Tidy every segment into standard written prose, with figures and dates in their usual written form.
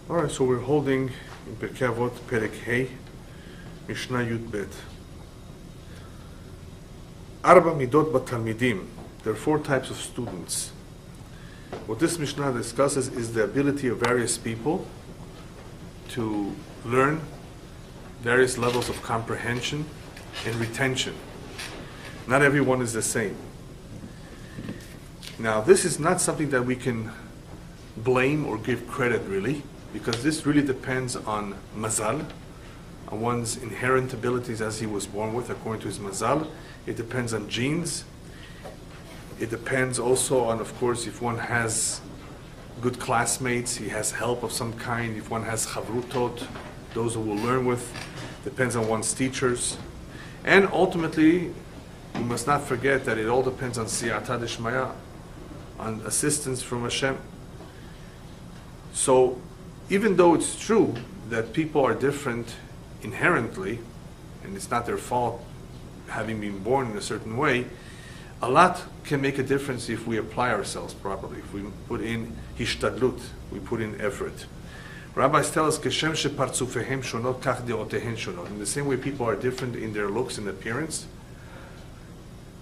Alright, so we're holding in Pirkei Avot, Pirkei, Mishnah Yud Bet. Arba midot batalmidim. There are 4 types of students. What this Mishnah discusses is the ability of various people to learn various levels of comprehension and retention. Not everyone is the same. Now, this is not something that we can blame or give credit, really, because this really depends on mazal, on one's inherent abilities as he was born with, according to his mazal. It depends on genes. It depends also on, of course, if one has good classmates, he has help of some kind, if one has chavrutot, those who will learn with, depends on one's teachers. And ultimately, we must not forget that it all depends on siyata d'shmaya, on assistance from Hashem. So, even though it's true that people are different inherently, and it's not their fault having been born in a certain way, a lot can make a difference if we apply ourselves properly, if we put in hishtadlut, we put in effort. Rabbis tell us, "Keshem shepartzufehem shonot kach deotehen shonot." In the same way people are different in their looks and appearance,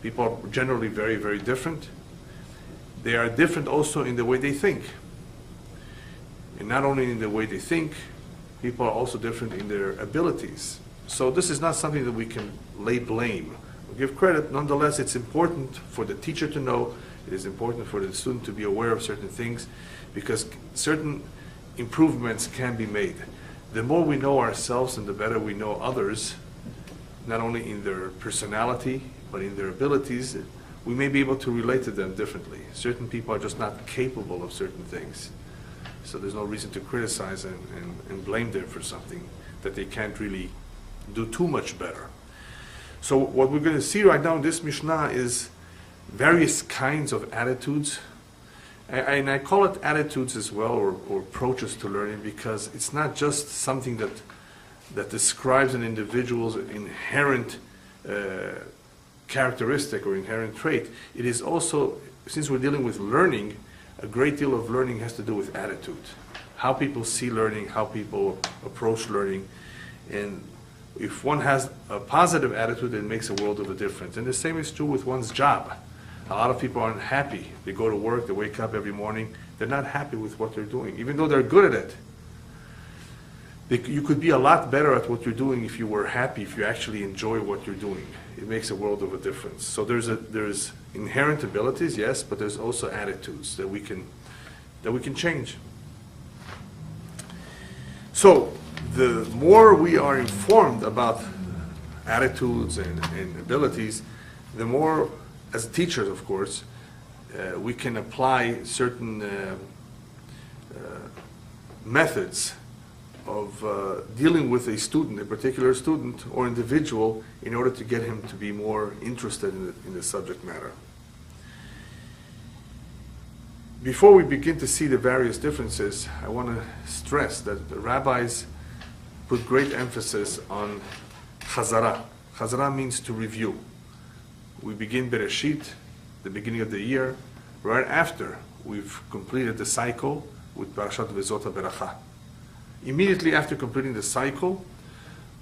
people are generally very, very different. They are different also in the way they think. And not only in the way they think, people are also different in their abilities. So this is not something that we can lay blame or give credit. Nonetheless, it's important for the teacher to know, it is important for the student to be aware of certain things, because certain improvements can be made. The more we know ourselves and the better we know others, not only in their personality, but in their abilities, we may be able to relate to them differently. Certain people are just not capable of certain things. So there's no reason to criticize and blame them for something that they can't really do too much better. So what we're going to see right now in this Mishnah is various kinds of attitudes. And I call it attitudes as well, or approaches to learning, because it's not just something that describes an individual's inherent characteristic or inherent trait. It is also, since we're dealing with learning, a great deal of learning has to do with attitude. How people see learning, how people approach learning. And if one has a positive attitude, it makes a world of a difference. And the same is true with one's job. A lot of people aren't happy. They go to work, they wake up every morning, they're not happy with what they're doing, even though they're good at it. You could be a lot better at what you're doing if you were happy, if you actually enjoy what you're doing. It makes a world of a difference. So there's inherent abilities, yes, but there's also attitudes that we can change. So the more we are informed about attitudes and abilities, the more, as teachers, of course, we can apply certain methods of dealing with a student, a particular student or individual, in order to get him to be more interested in the subject matter. Before we begin to see the various differences, I want to stress that the rabbis put great emphasis on chazara. Chazara means to review. We begin Bereshit, the beginning of the year, right after we've completed the cycle with Parashat Vezot HaBeracha. Immediately after completing the cycle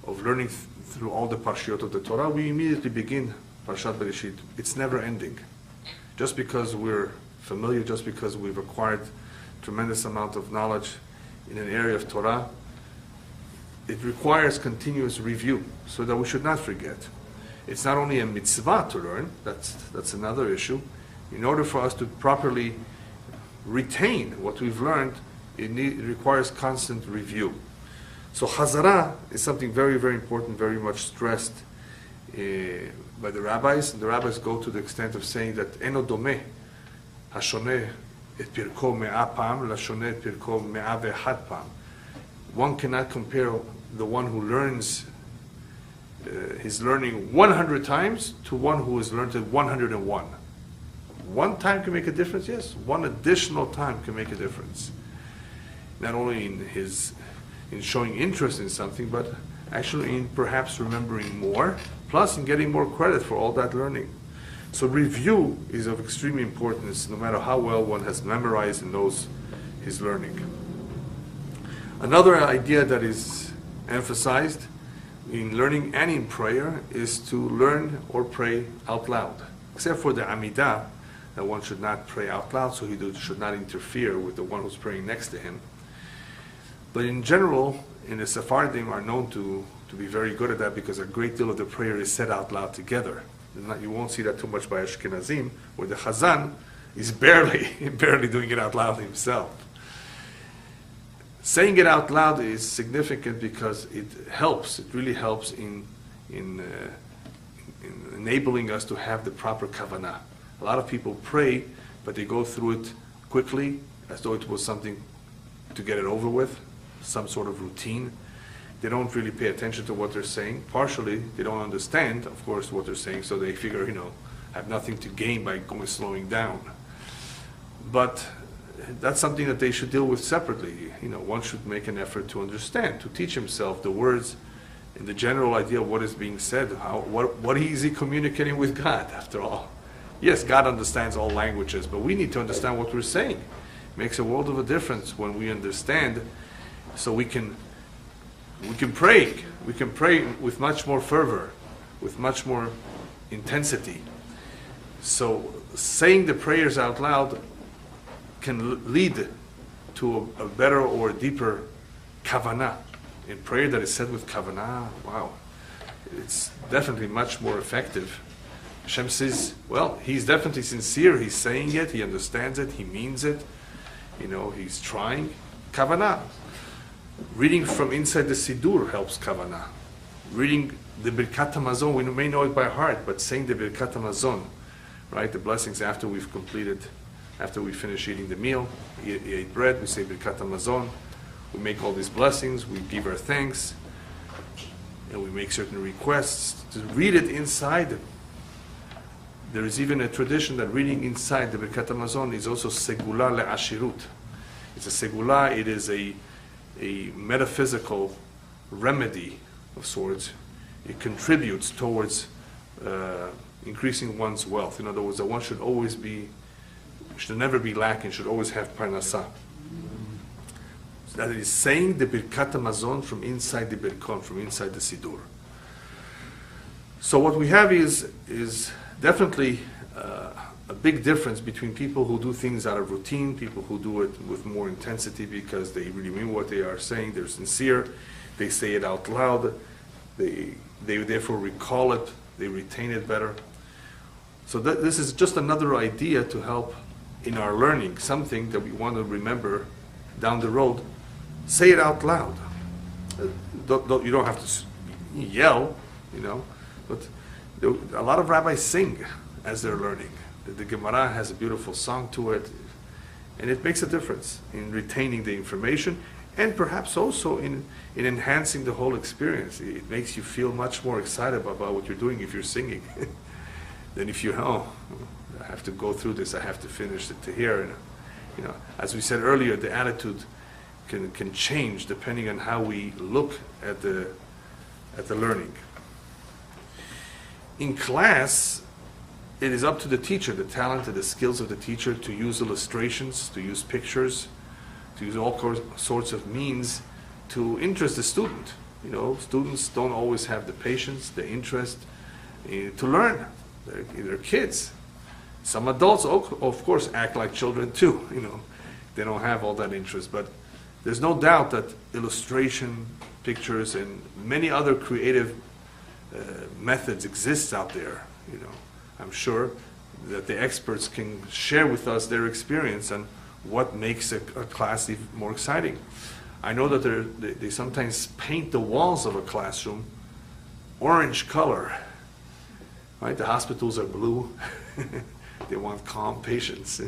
of learning through all the parshiot of the Torah, we immediately begin Parashat Bereshit. It's never ending. Just because we're familiar, just because we've acquired tremendous amount of knowledge in an area of Torah, it requires continuous review so that we should not forget. It's not only a mitzvah to learn, that's another issue. In order for us to properly retain what we've learned, it requires constant review. So Chazara is something very, very important, very much stressed by the rabbis. And the rabbis go to the extent of saying that Eno domeh hashoneh et pirko me'ah pam lashoneh et pirko me'ah ve'echad pam. One cannot compare the one who learns his learning 100 times to one who has learned it 101. One time can make a difference, yes. One additional time can make a difference. Not only in showing interest in something, but actually in perhaps remembering more, plus in getting more credit for all that learning. So review is of extreme importance, no matter how well one has memorized and knows his learning. Another idea that is emphasized in learning and in prayer is to learn or pray out loud. Except for the Amidah, that one should not pray out loud, so he should not interfere with the one who's praying next to him. But in general, in the Sephardim are known to be very good at that because a great deal of the prayer is said out loud together. You won't see that too much by Ashkenazim, where the Chazan is barely doing it out loud himself. Saying it out loud is significant because it really helps in enabling us to have the proper kavanah. A lot of people pray, but they go through it quickly, as though it was something to get it over with, some sort of routine. They don't really pay attention to what they're saying. Partially, they don't understand, of course, what they're saying, so they figure, have nothing to gain by slowing down. But that's something that they should deal with separately. One should make an effort to understand, to teach himself the words and the general idea of what is being said. What is he communicating with God, after all? Yes, God understands all languages, but we need to understand what we're saying. It makes a world of a difference when we understand, so we can pray. We can pray with much more fervor, with much more intensity. So saying the prayers out loud can lead to a better or deeper kavanah. In prayer that is said with kavanah, wow, it's definitely much more effective. Hashem says, well, he's definitely sincere, he's saying it, he understands it, he means it, he's trying. Kavanah. Reading from inside the Siddur helps kavanah. Reading the Birkat HaMazon, we may know it by heart, but saying the Birkat HaMazon, right, the blessings after we finish eating the meal, we ate bread, we say Birkat HaMazon, we make all these blessings, we give our thanks, and we make certain requests. To read it inside, there is even a tradition that reading inside the Birkat HaMazon is also segula le'ashirut. It's a segula, it is a metaphysical remedy of sorts. It contributes towards increasing one's wealth. In other words, that one should never be lacking, should always have parnasah. So that is saying the Birkat HaMazon from inside the Birkon, from inside the Siddur. So what we have is definitely a big difference between people who do things out of routine, people who do it with more intensity because they really mean what they are saying, they're sincere, they say it out loud, they therefore recall it, they retain it better. So this is just another idea to help in our learning, something that we want to remember down the road. Say it out loud. You don't have to yell, but a lot of rabbis sing as they're learning. The Gemara has a beautiful song to it, and it makes a difference in retaining the information and perhaps also in enhancing the whole experience. It makes you feel much more excited about what you're doing if you're singing than if I have to go through this, I have to finish it to here. As we said earlier, the attitude can change depending on how we look at the learning. In class, it is up to the teacher, the talent and the skills of the teacher to use illustrations, to use pictures, to use all sorts of means to interest the student. Students don't always have the patience, the interest to learn. They're kids. Some adults, of course, act like children too. They don't have all that interest. But there's no doubt that illustration, pictures, and many other creative methods exist out there. I'm sure that the experts can share with us their experience and what makes a class even more exciting. I know that they sometimes paint the walls of a classroom orange color. Right? The hospitals are blue. They want calm patients.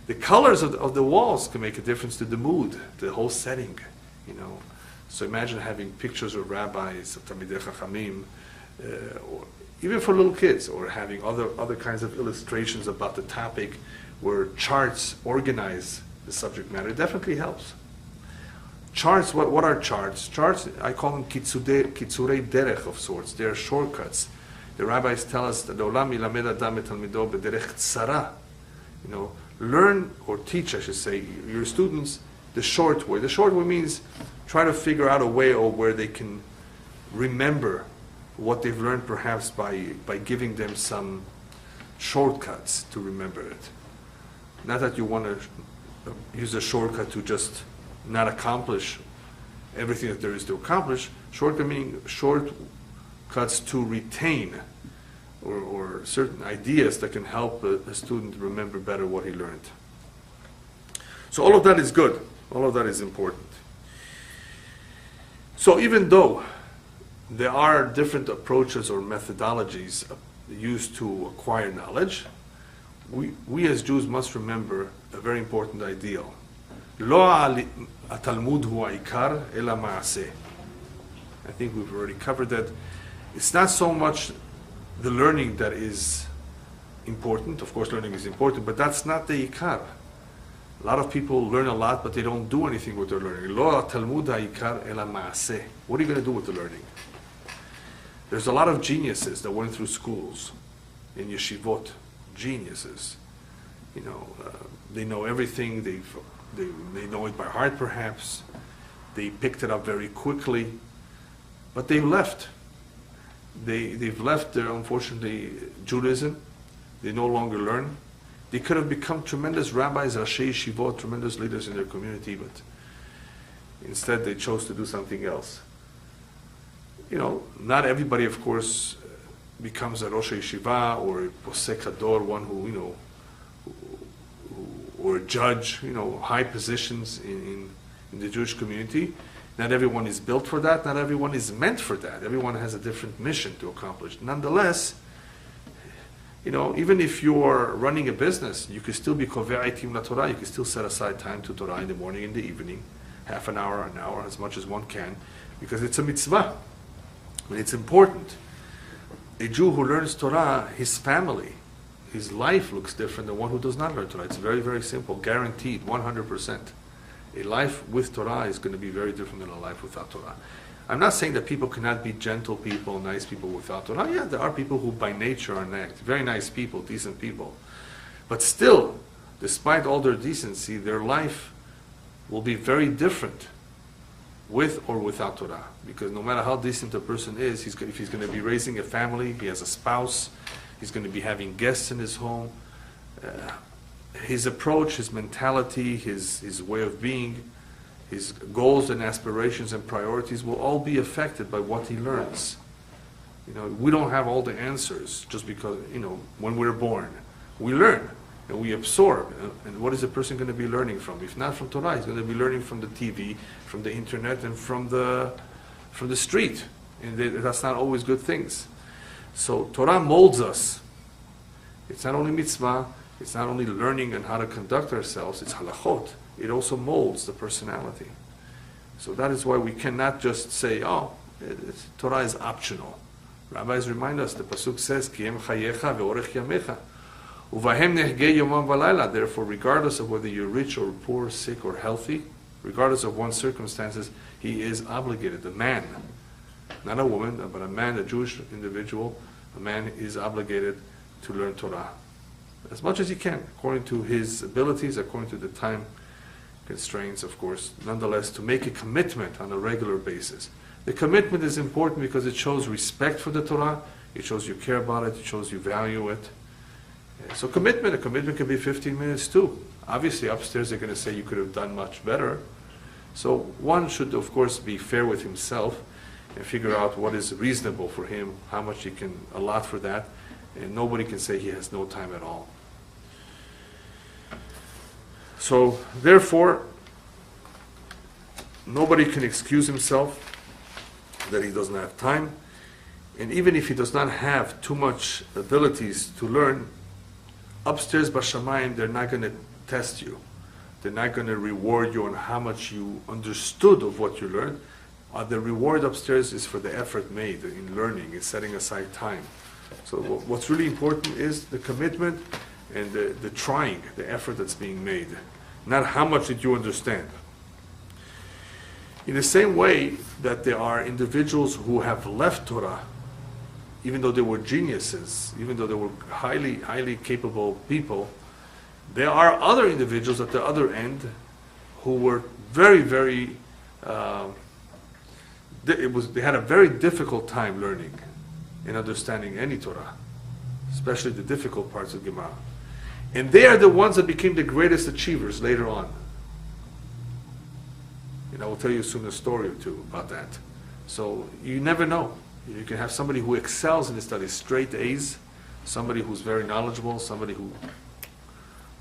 The colors of the walls can make a difference to the mood, the whole setting. So imagine having pictures of rabbis, of Talmidei Chachamim, or even for little kids, or having other kinds of illustrations about the topic where charts organize the subject matter. It definitely helps. Charts, what are charts? Charts, I call them kitzurei derech of sorts. They are shortcuts. The rabbis tell us that Olam yilamed adam et talmido b'derech tzara. Learn or teach, I should say, your students the short way. The short way means try to figure out a way or where they can remember what they've learned, perhaps by giving them some shortcuts to remember it. Not that you want to use a shortcut to just not accomplish everything that there is to accomplish. Shortcut meaning shortcuts to retain or certain ideas that can help a student remember better what he learned. So all of that is good. All of that is important. So even though there are different approaches or methodologies used to acquire knowledge, we as Jews must remember a very important ideal. Lo atalmud hu ha'ikar ela ma'aseh. I think we've already covered that. It's not so much the learning that is important. Of course, learning is important, but that's not the ikar. A lot of people learn a lot, but they don't do anything with their learning. Lo atalmud ha'ikar ela ma'aseh. What are you going to do with the learning? There's a lot of geniuses that went through schools, in yeshivot, geniuses. You know, they know everything. They know it by heart, perhaps. They picked it up very quickly, but they've left. They've left their, unfortunately, Judaism. They no longer learn. They could have become tremendous rabbis, rashei yeshivot, tremendous leaders in their community, but instead they chose to do something else. You know, not everybody, of course, becomes a Rosh Yeshiva or a Posek Hador, one who, you know, or a judge, you know, high positions in the Jewish community. Not everyone is built for that. Not everyone is meant for that. Everyone has a different mission to accomplish. Nonetheless, you know, even if you're running a business, you can still be Koveitim la Torah. You can still set aside time to Torah in the morning, in the evening, half an hour, as much as one can, because it's a mitzvah. And it's important. A Jew who learns Torah, his family, his life looks different than one who does not learn Torah. It's very, very simple, guaranteed, 100%. A life with Torah is going to be very different than a life without Torah. I'm not saying that people cannot be gentle people, nice people without Torah. Yeah, there are people who by nature are nice, very nice people, decent people. But still, despite all their decency, their life will be very different with or without Torah. Because no matter how decent a person is, if he's going to be raising a family, he has a spouse, he's going to be having guests in his home, his approach, his mentality, his way of being, his goals and aspirations and priorities will all be affected by what he learns. You know, we don't have all the answers just because, you know, when we're born. We learn and we absorb. And what is a person going to be learning from? If not from Torah, he's going to be learning from the TV, from the internet, and from the street. And that's not always good things. So Torah molds us. It's not only mitzvah, it's not only learning and how to conduct ourselves, it's halachot. It also molds the personality. So that is why we cannot just say, oh, Torah is optional. Rabbis remind us, the pasuk says, Ki em chayecha ve'orech yamecha. Uvahem nehgei yomam v'layla. Therefore, regardless of whether you're rich or poor, sick or healthy, regardless of one's circumstances, he is obligated. The man, not a woman, but a man, a Jewish individual, a man is obligated to learn Torah as much as he can, according to his abilities, according to the time constraints, of course, nonetheless, to make a commitment on a regular basis. The commitment is important because it shows respect for the Torah, it shows you care about it, it shows you value it. So a commitment can be 15 minutes too. Obviously, upstairs they're going to say you could have done much better. So one should, of course, be fair with himself and figure out what is reasonable for him, how much he can allot for that, and nobody can say he has no time at all. So, therefore, nobody can excuse himself that he doesn't have time. And even if he does not have too much abilities to learn, upstairs Bashamayim, they're not going to test you. They're not going to reward you on how much you understood of what you learned. The reward upstairs is for the effort made in learning, in setting aside time. So what's really important is the commitment and the trying, the effort that's being made. Not how much did you understand. In the same way that there are individuals who have left Torah, even though they were geniuses, even though they were highly, highly capable people, there are other individuals at the other end who were very, very, they had a very difficult time learning and understanding any Torah, especially the difficult parts of Gemara. And they are the ones that became the greatest achievers later on. And I will tell you soon a story or two about that. So you never know. You can have somebody who excels in the studies, straight A's, somebody who's very knowledgeable, somebody who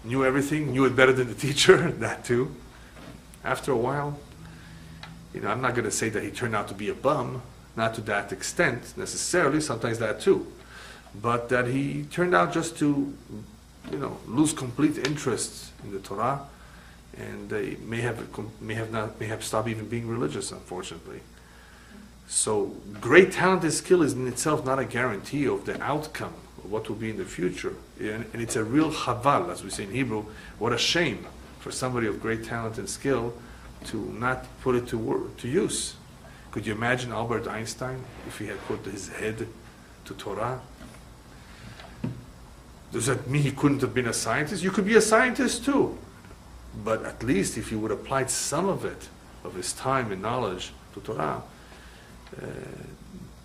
knew everything, knew it better than the teacher, that too. After a while, I'm not going to say that he turned out to be a bum, not to that extent necessarily, sometimes that too. But that he turned out just to, lose complete interest in the Torah, and they may have stopped even being religious, unfortunately. So great talent and skill is in itself not a guarantee of the outcome of what will be in the future. And it's a real chaval, as we say in Hebrew. What a shame for somebody of great talent and skill to not put it to use. Could you imagine Albert Einstein if he had put his head to Torah? Does that mean he couldn't have been a scientist? You could be a scientist too. But at least if he would have applied some of it, of his time and knowledge to Torah,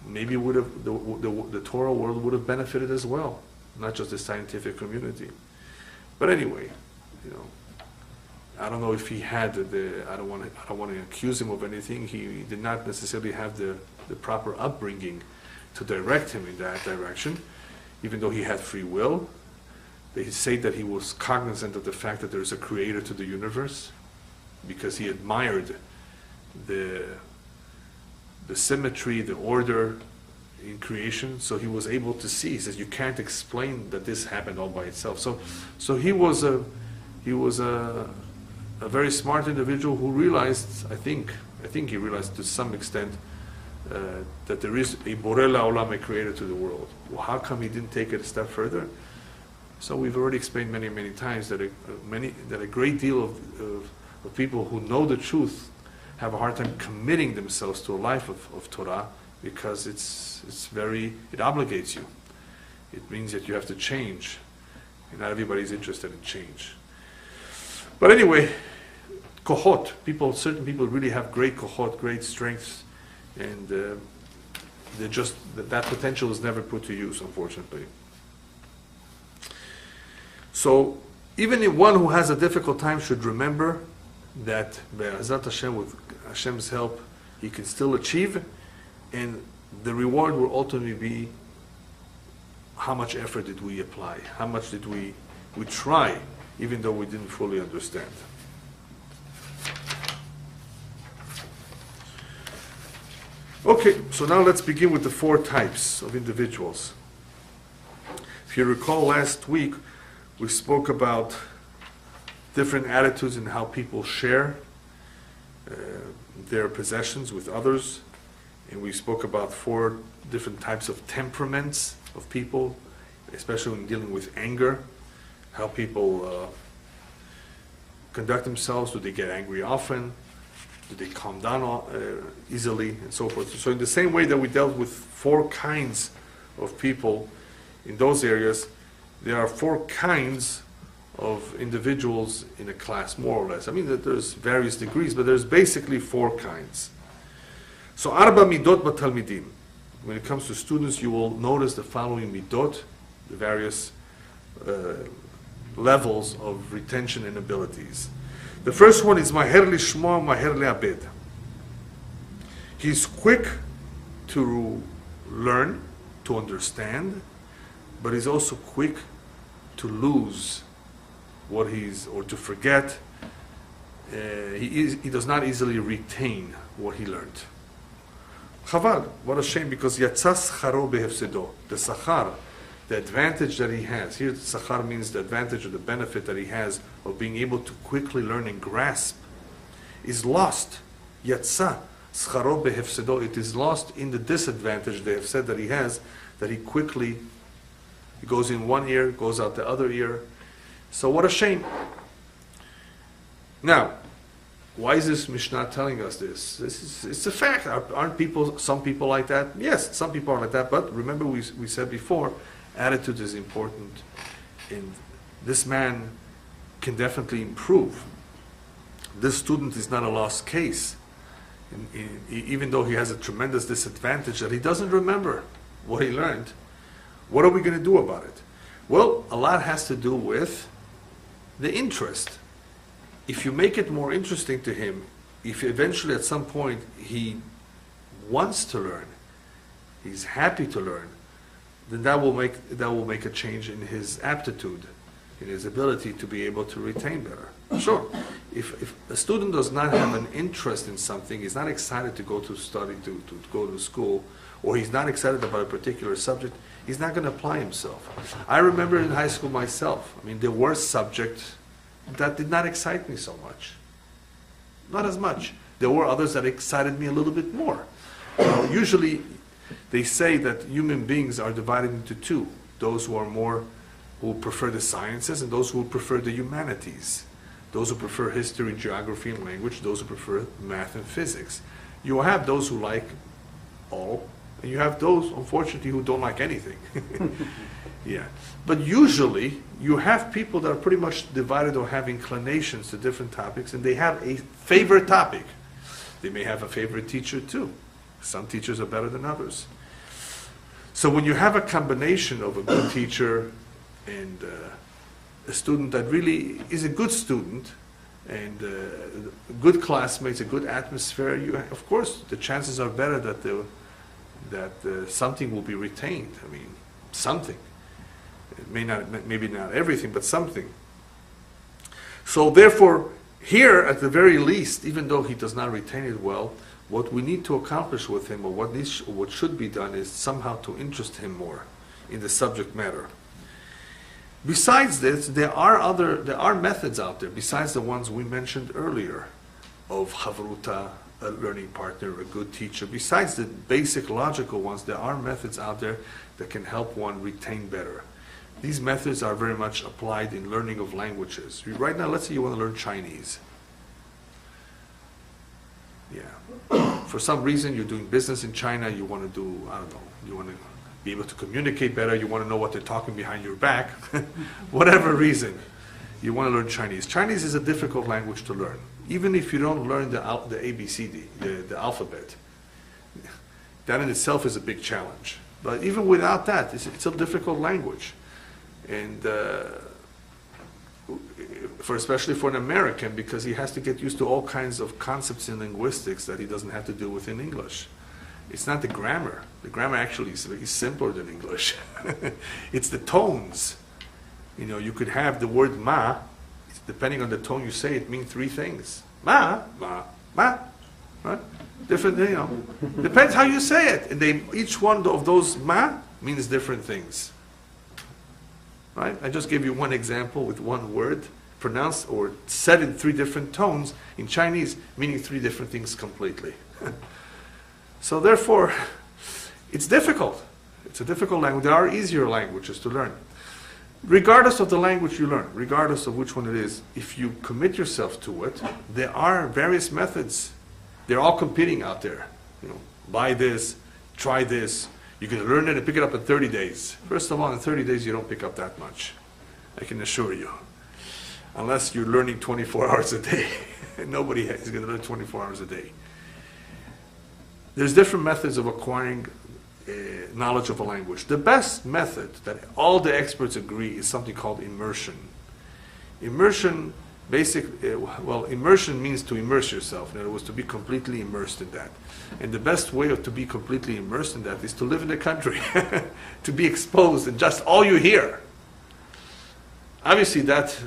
maybe would have the Torah world would have benefited as well, not just the scientific community. But anyway, I don't know if he had I don't want to accuse him of anything. He did not necessarily have the proper upbringing to direct him in that direction, even though he had free will. They say that he was cognizant of the fact that there is a creator to the universe, because he admired the symmetry, the order in creation. So he was able to see. He says, you can't explain that this happened all by itself. So he was a very smart individual who realized, I think he realized to some extent that there is a Borei La'olam, a creator to the world. Well, how come he didn't take it a step further? So we've already explained many, many times that a great deal of people who know the truth have a hard time committing themselves to a life of Torah, because it obligates you. It means that you have to change, and not everybody's interested in change. But anyway, kohot, certain people really have great kohot, great strengths, and that potential is never put to use, unfortunately. So even if one who has a difficult time should remember that Be'ezat Hashem, with Hashem's help, he can still achieve, and the reward will ultimately be how much effort did we apply, how much did we try, even though we didn't fully understand. Okay, so now let's begin with the 4 types of individuals. If you recall, last week we spoke about different attitudes and how people share their possessions with others. And we spoke about 4 different types of temperaments of people, especially when dealing with anger, how people conduct themselves. Do they get angry often? Do they calm down easily, and so forth? So in the same way that we dealt with 4 kinds of people in those areas, there are 4 kinds of individuals in a class, more or less. I mean, that there's various degrees, but there's basically 4 kinds. So, Arba midot b'talmidim. When it comes to students, you will notice the following midot, the various levels of retention and abilities. The first one is maher lishmo, maher le'abed. He's quick to learn, to understand, but he's also quick to lose or to forget. He does not easily retain what he learned. Chaval, what a shame, because yatsa scharo behefsedo. The sachar, the advantage that he has, here sachar means the advantage or the benefit that he has of being able to quickly learn and grasp, is lost. Yatsa scharo behefsedo. It is lost in the disadvantage, the hefsed that he has, that he quickly goes in one ear, goes out the other ear. So what a shame. Now, why is this Mishnah telling us this? It's a fact. Aren't some people like that? Yes, some people are like that, but remember we said before, attitude is important, and this man can definitely improve. this student is not a lost case, even though he has a tremendous disadvantage that he doesn't remember what he learned. What are we going to do about it? Well, a lot has to do with the interest. If you make it more interesting to him, if eventually at some point he wants to learn, he's happy to learn, then that will make a change in his aptitude, in his ability to be able to retain better. Sure, if a student does not have an interest in something, he's not excited to go to study, to go to school, or he's not excited about a particular subject, he's not going to apply himself. I remember in high school myself, I mean, there were subjects that did not excite me so much. Not as much. There were others that excited me a little bit more. Usually, they say that human beings are divided into two. Those who prefer the sciences and those who prefer the humanities. Those who prefer history, geography, and language. Those who prefer math and physics. You have those who like all, and you have those, unfortunately, who don't like anything. Yeah. But usually, you have people that are pretty much divided or have inclinations to different topics, and they have a favorite topic. They may have a favorite teacher too. Some teachers are better than others. So when you have a combination of a good teacher and a student that really is a good student and good classmates, a good atmosphere, of course, the chances are better that something will be retained. I mean, something. It maybe not everything, but something. So therefore, here at the very least, even though he does not retain it well, what we need to accomplish with him, or what should be done, is somehow to interest him more in the subject matter. Besides this, there are methods out there, besides the ones we mentioned earlier, of Havruta, a learning partner, a good teacher. Besides the basic logical ones, there are methods out there that can help one retain better. These methods are very much applied in learning of languages. Right now, let's say you want to learn Chinese. Yeah. For some reason, you're doing business in China, you want to do, I don't know, you want to be able to communicate better, you want to know what they're talking behind your back. Whatever reason, you want to learn Chinese. Chinese is a difficult language to learn. Even if you don't learn the ABCD, the alphabet. That in itself is a big challenge. But even without that, it's a difficult language. And especially for an American, because he has to get used to all kinds of concepts in linguistics that he doesn't have to deal with in English. It's not the grammar. The grammar actually is very simpler than English. It's the tones. You know, you could have the word ma, depending on the tone you say, it means three things. Ma, ma, ma. Right? Different, you know. Depends how you say it. And each one of those ma means different things. Right? I just gave you one example with one word, pronounced or said in three different tones in Chinese, meaning three different things completely. So therefore, it's difficult. It's a difficult language. There are easier languages to learn. Regardless of the language you learn, regardless of which one it is, if you commit yourself to it, there are various methods. They're all competing out there. You know, buy this, try this. You can learn it and pick it up in 30 days. First of all, in 30 days, you don't pick up that much. I can assure you. Unless you're learning 24 hours a day. Nobody is going to learn 24 hours a day. There's different methods of acquiring knowledge of a language. The best method that all the experts agree is something called immersion. Immersion, immersion means to immerse yourself. In other words, to be completely immersed in that. And the best way to be completely immersed in that is to live in the country, to be exposed and just all you hear. Obviously, that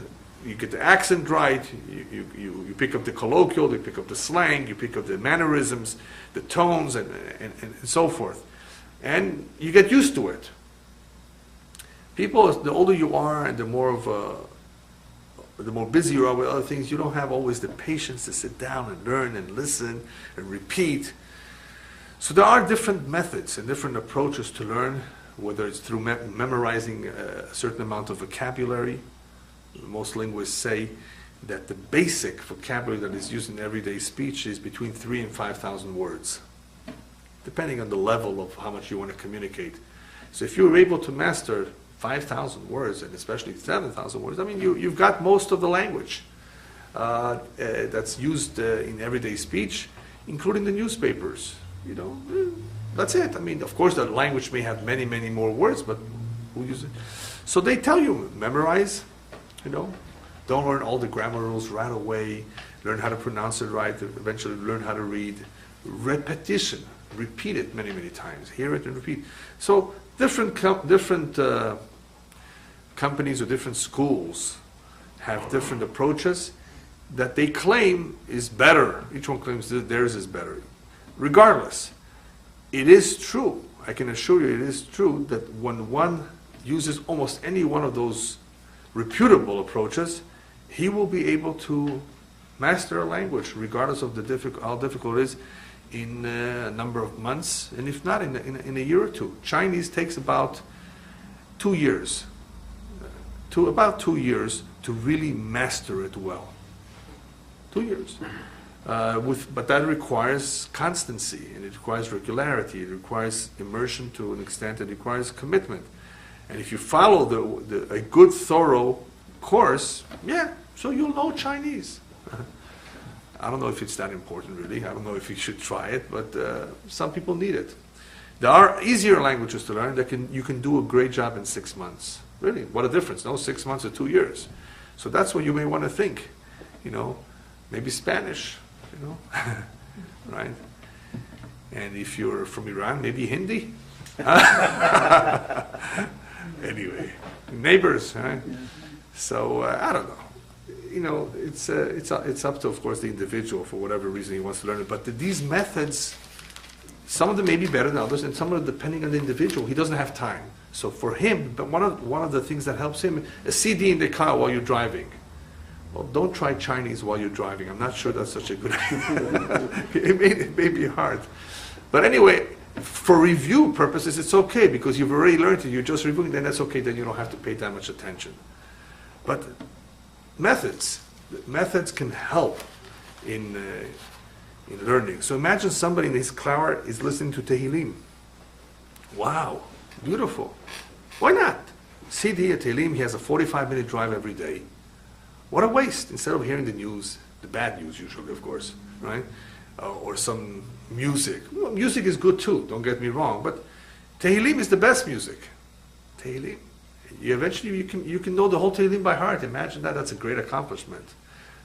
you get the accent right, you pick up the colloquial, you pick up the slang, you pick up the mannerisms, the tones, and so forth. And you get used to it. People, the older you are and the more busy you are with other things, you don't have always the patience to sit down and learn and listen and repeat. So there are different methods and different approaches to learn, whether it's through memorizing a certain amount of vocabulary. Most linguists say that the basic vocabulary that is used in everyday speech is between 3,000 and 5,000 words, depending on the level of how much you want to communicate. So if you're able to master 5,000 words, and especially 7,000 words, I mean, you've got most of the language. that's used in everyday speech, including the newspapers. That's it. I mean, of course, the language may have many, many more words, but who uses it? So they tell you, memorize, don't learn all the grammar rules right away, learn how to pronounce it right, eventually learn how to read. Repetition, repeat it many, many times, hear it and repeat. So different companies or different schools have different approaches that they claim is better. Each one claims that theirs is better. Regardless, it is true, I can assure you it is true, that when one uses almost any one of those reputable approaches, he will be able to master a language, regardless of how difficult it is, in a number of months, and if not, in a year or two. Chinese takes about 2 years, to really master it well. 2 years. But that requires constancy, and it requires regularity, it requires immersion to an extent, it requires commitment. And if you follow a good, thorough course, so you'll know Chinese. I don't know if it's that important, really. I don't know if you should try it, but some people need it. There are easier languages to learn that you can do a great job in 6 months. Really, what a difference, no? 6 months or 2 years. So that's what you may want to think, maybe Spanish, right? And if you're from Iran, maybe Hindi. Anyway, neighbors, right? So I don't know. It's up to, of course, the individual for whatever reason he wants to learn it. But these methods, some of them may be better than others, and some of them, depending on the individual, he doesn't have time. So for him, but one of the things that helps him, a CD in the car while you're driving. Well, don't try Chinese while you're driving. I'm not sure that's such a good idea. It may be hard. But anyway, for review purposes, it's okay, because you've already learned it, you're just reviewing, then that's okay, then you don't have to pay that much attention. But methods can help in learning. So imagine somebody in his car is listening to Tehillim. Wow, beautiful. Why not? CD at Tehillim, he has a 45-minute drive every day. What a waste, instead of hearing the news, the bad news usually, of course, right? Or some music. Well, music is good too, don't get me wrong, but Tehillim is the best music. Tehillim. Eventually you can know the whole Tehillim by heart. Imagine that, that's a great accomplishment.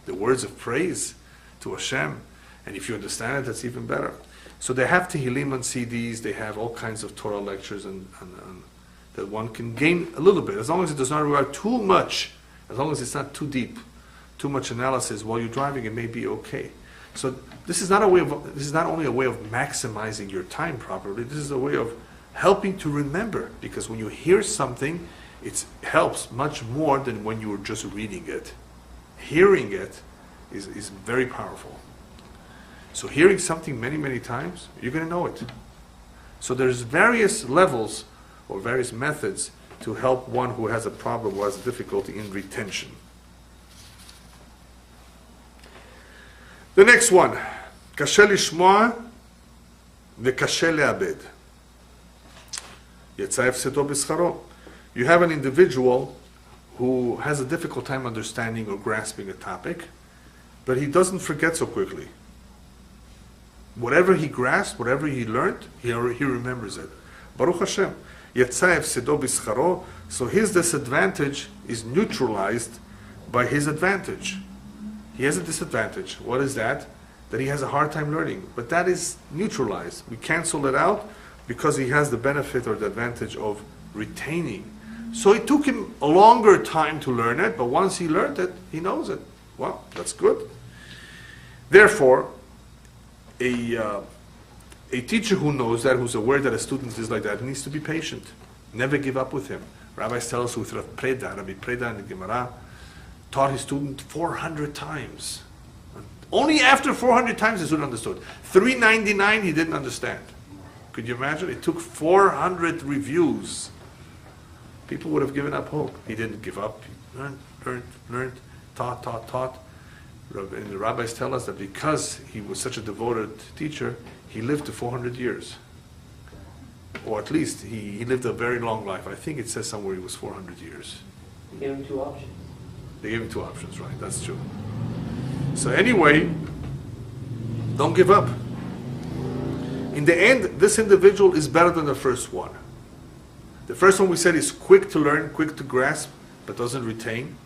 The words of praise to Hashem, and if you understand it, that's even better. So they have Tehillim on CDs, they have all kinds of Torah lectures and that one can gain a little bit, as long as it does not require too much, as long as it's not too deep, too much analysis while you're driving, it may be okay. So this is not only a way of maximizing your time properly, this is a way of helping to remember, because when you hear something, it helps much more than when you were just reading it. Hearing it is very powerful. So hearing something many, many times, you're going to know it. So there's various levels or various methods to help one who has a problem, who has a difficulty in retention. The next one, קשה לשמוע וקשה לאבד. יצא הפסדו בשכרו. You have an individual who has a difficult time understanding or grasping a topic, but he doesn't forget so quickly. Whatever he grasped, whatever he learned, he remembers it. Baruch Hashem. יצא הפסדו בשכרו, so his disadvantage is neutralized by his advantage. He has a disadvantage. What is that? That he has a hard time learning. But that is neutralized. We cancel it out because he has the benefit or the advantage of retaining. So it took him a longer time to learn it, but once he learned it, he knows it. Well, that's good. Therefore, a teacher who knows that, who's aware that a student is like that, needs to be patient. Never give up with him. Rabbis tell us with Rabbi Preda in the Gemara, taught his student 400 times. Only after 400 times the student understood. 399 he didn't understand. Could you imagine? It took 400 reviews. People would have given up hope. He didn't give up. He learned, taught. And the rabbis tell us that because he was such a devoted teacher, he lived to 400 years. Or at least he lived a very long life. I think it says somewhere he was 400 years. They gave him 2 options. They gave him 2 options, right? That's true. So anyway, don't give up. In the end, this individual is better than the first one. The first one we said is quick to learn, quick to grasp, but doesn't retain.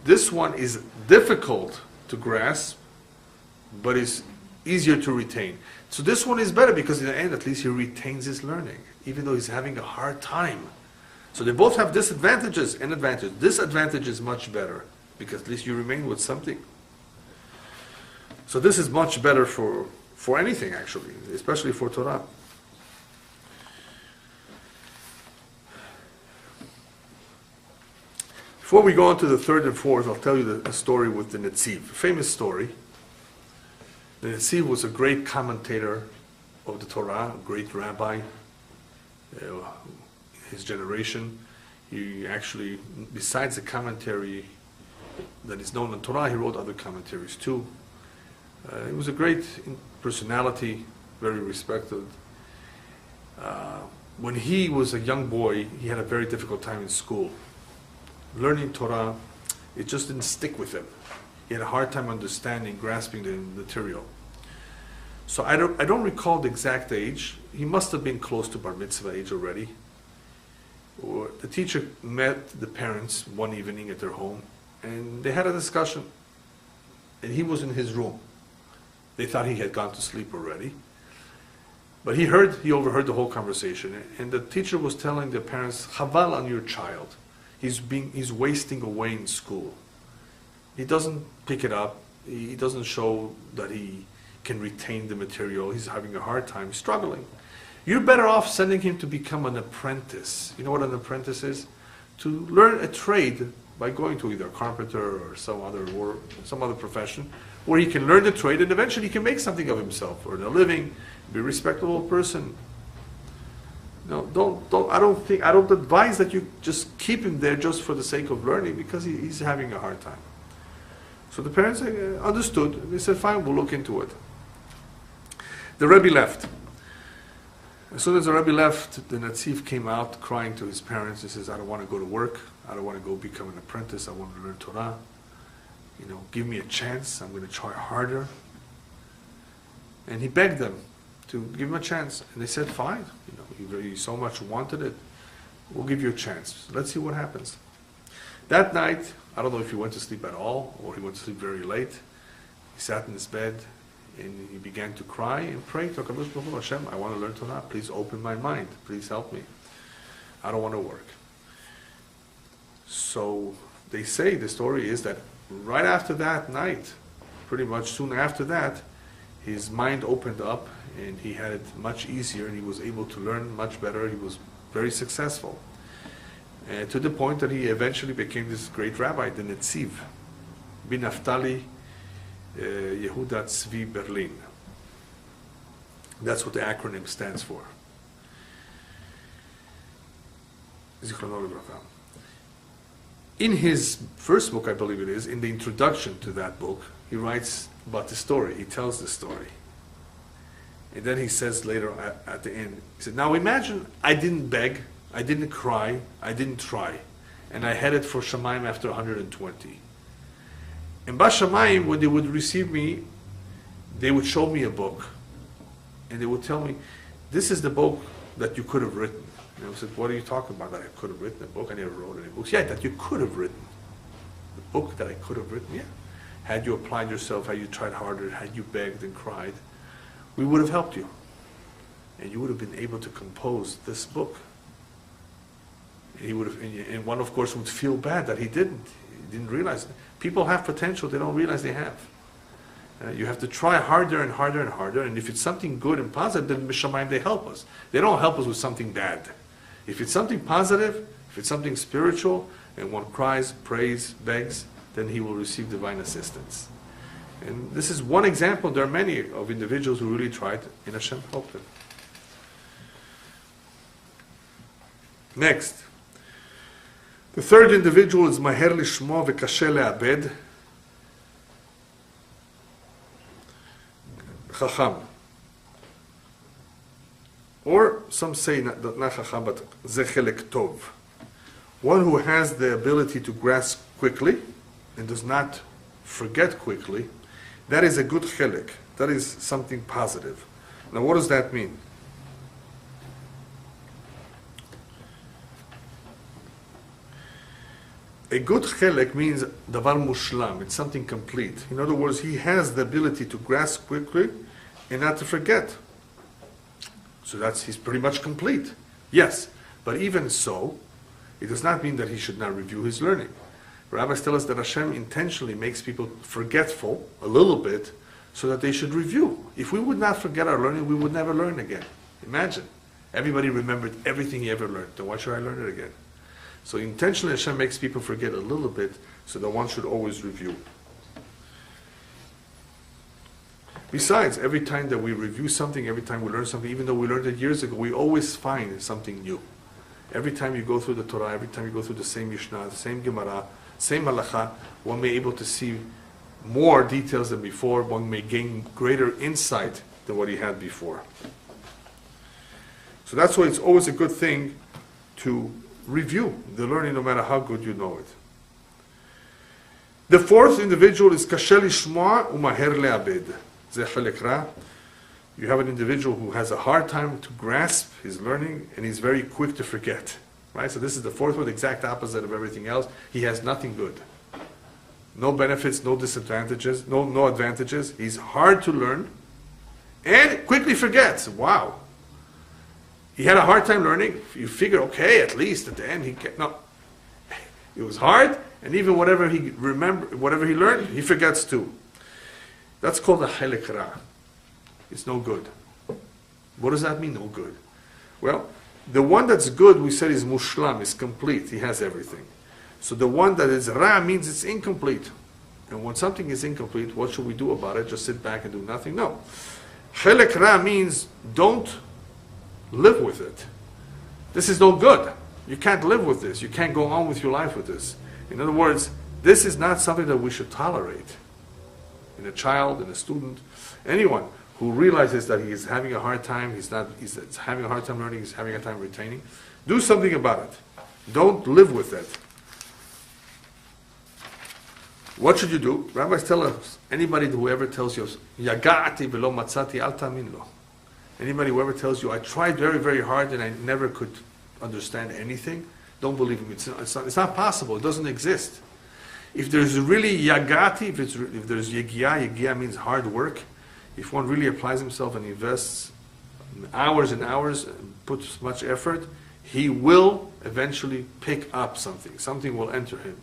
This one is difficult to grasp, but is easier to retain. So this one is better because in the end, at least he retains his learning, even though he's having a hard time. So they both have disadvantages and advantages. This advantage is much better because at least you remain with something. So this is much better for anything, actually, especially for Torah. Before we go on to the third and fourth, I'll tell you the story with the Netziv. Famous story. The Netziv was a great commentator of the Torah, a great rabbi. His generation. He actually, besides the commentary that is known in Torah, he wrote other commentaries too. He was a great personality, very respected. When he was a young boy, he had a very difficult time in school. Learning Torah, it just didn't stick with him. He had a hard time understanding, grasping the material. So I don't recall the exact age. He must have been close to bar mitzvah age already. The teacher met the parents one evening at their home, and they had a discussion. And he was in his room. They thought he had gone to sleep already. But he overheard the whole conversation. And the teacher was telling the parents, "Chaval on your child. He's wasting away in school. He doesn't pick it up. He doesn't show that he can retain the material. He's having a hard time, struggling. You're better off sending him to become an apprentice." You know what an apprentice is? To learn a trade by going to either a carpenter or some other profession, where he can learn the trade and eventually he can make something of himself, earn a living, be a respectable person. No, I don't advise that you just keep him there just for the sake of learning, because he's having a hard time. So the parents understood. They said, "Fine, we'll look into it." The Rabbi left. As soon as the Rabbi left, the Netziv came out crying to his parents. He says, "I don't want to go to work. I don't want to go become an apprentice. I want to learn Torah. Give me a chance. I'm going to try harder." And he begged them to give him a chance. And they said, "Fine. You so much wanted it. We'll give you a chance. Let's see what happens." That night, I don't know if he went to sleep at all or he went to sleep very late. He sat in his bed and he began to cry and pray to HaKadosh Baruch Hu, "Hashem, I want to learn Torah. Please open my mind. Please help me. I don't want to work." So they say, the story is that right after that night, pretty much soon after that, his mind opened up and he had it much easier and he was able to learn much better. He was very successful. To the point that he eventually became this great rabbi, the Netziv, bin Naftali Yehuda Tzvi Berlin. That's what the acronym stands for. Zichrono Livracha. In his first book, I believe it is, in the introduction to that book, he writes about the story. He tells the story. And then he says later at the end, he said, "Now imagine I didn't beg, I didn't cry, I didn't try, and I headed for Shamayim after 120. And Ba Shamayim, when they would receive me, they would show me a book, and they would tell me, 'This is the book that you could have written.'" And I said, "What are you talking about, that I could have written a book? I never wrote any books." "Yeah, that you could have written. The book that I could have written, yeah. Had you applied yourself, had you tried harder, had you begged and cried, we would have helped you. And you would have been able to compose this book." And he would have, and one, of course, would feel bad that he didn't. He didn't realize. People have potential they don't realize they have. You have to try harder and harder and harder, and if it's something good and positive, then Mishamayim, they help us. They don't help us with something bad. If it's something positive, if it's something spiritual, and one cries, prays, begs, then he will receive divine assistance. And this is one example. There are many of individuals who really tried, and Hashem helped them. Next. The third individual is Maher Lishmo Vekashe Le'abed, Chacham. Or some say not Chacham, but Zechelek Tov. One who has the ability to grasp quickly and does not forget quickly, that is a good chilek. That is something positive. Now what does that mean? A good chilek means davar mushlam, it's something complete. In other words, he has the ability to grasp quickly and not to forget. So he's pretty much complete. Yes, but even so, it does not mean that he should not review his learning. Rabbis tell us that Hashem intentionally makes people forgetful a little bit so that they should review. If we would not forget our learning, we would never learn again. Imagine, everybody remembered everything he ever learned. Then why should I learn it again? So intentionally Hashem makes people forget a little bit so that one should always review. Besides, every time that we review something, every time we learn something, even though we learned it years ago, we always find something new. Every time you go through the Torah, every time you go through the same Mishnah, the same Gemara, same Halacha, one may be able to see more details than before, one may gain greater insight than what he had before. So that's why it's always a good thing to review the learning no matter how good you know it. The fourth individual is Kasher Lishmoa Umaher Le'abed. You have an individual who has a hard time to grasp his learning and he's very quick to forget. Right? So this is the fourth one, the exact opposite of everything else. He has nothing good. No benefits, no disadvantages, no advantages. He's hard to learn and quickly forgets. Wow. He had a hard time learning. You figure, okay, at least at the end it was hard, and even whatever he learned, he forgets too. That's called a chelek ra. It's no good. What does that mean, no good? Well, the one that's good, we said, is mushlam, is complete. He has everything. So the one that is ra means it's incomplete. And when something is incomplete, what should we do about it? Just sit back and do nothing? No. Chelek ra means don't live with it. This is no good. You can't live with this. You can't go on with your life with this. In other words, this is not something that we should tolerate. In a child, in a student, anyone who realizes that he is having a hard time, he's having a hard time learning, he's having a time retaining, do something about it. Don't live with it. What should you do? Rabbis tell us, anybody who ever tells you, Yaga'ati velo matzati al tamin lo. Anybody who ever tells you, I tried very, very hard and I never could understand anything, don't believe him. It's not possible. It doesn't exist. If there's really yagati, if there's yegia means hard work. If one really applies himself and invests hours and hours and puts much effort, he will eventually pick up something. Something will enter him.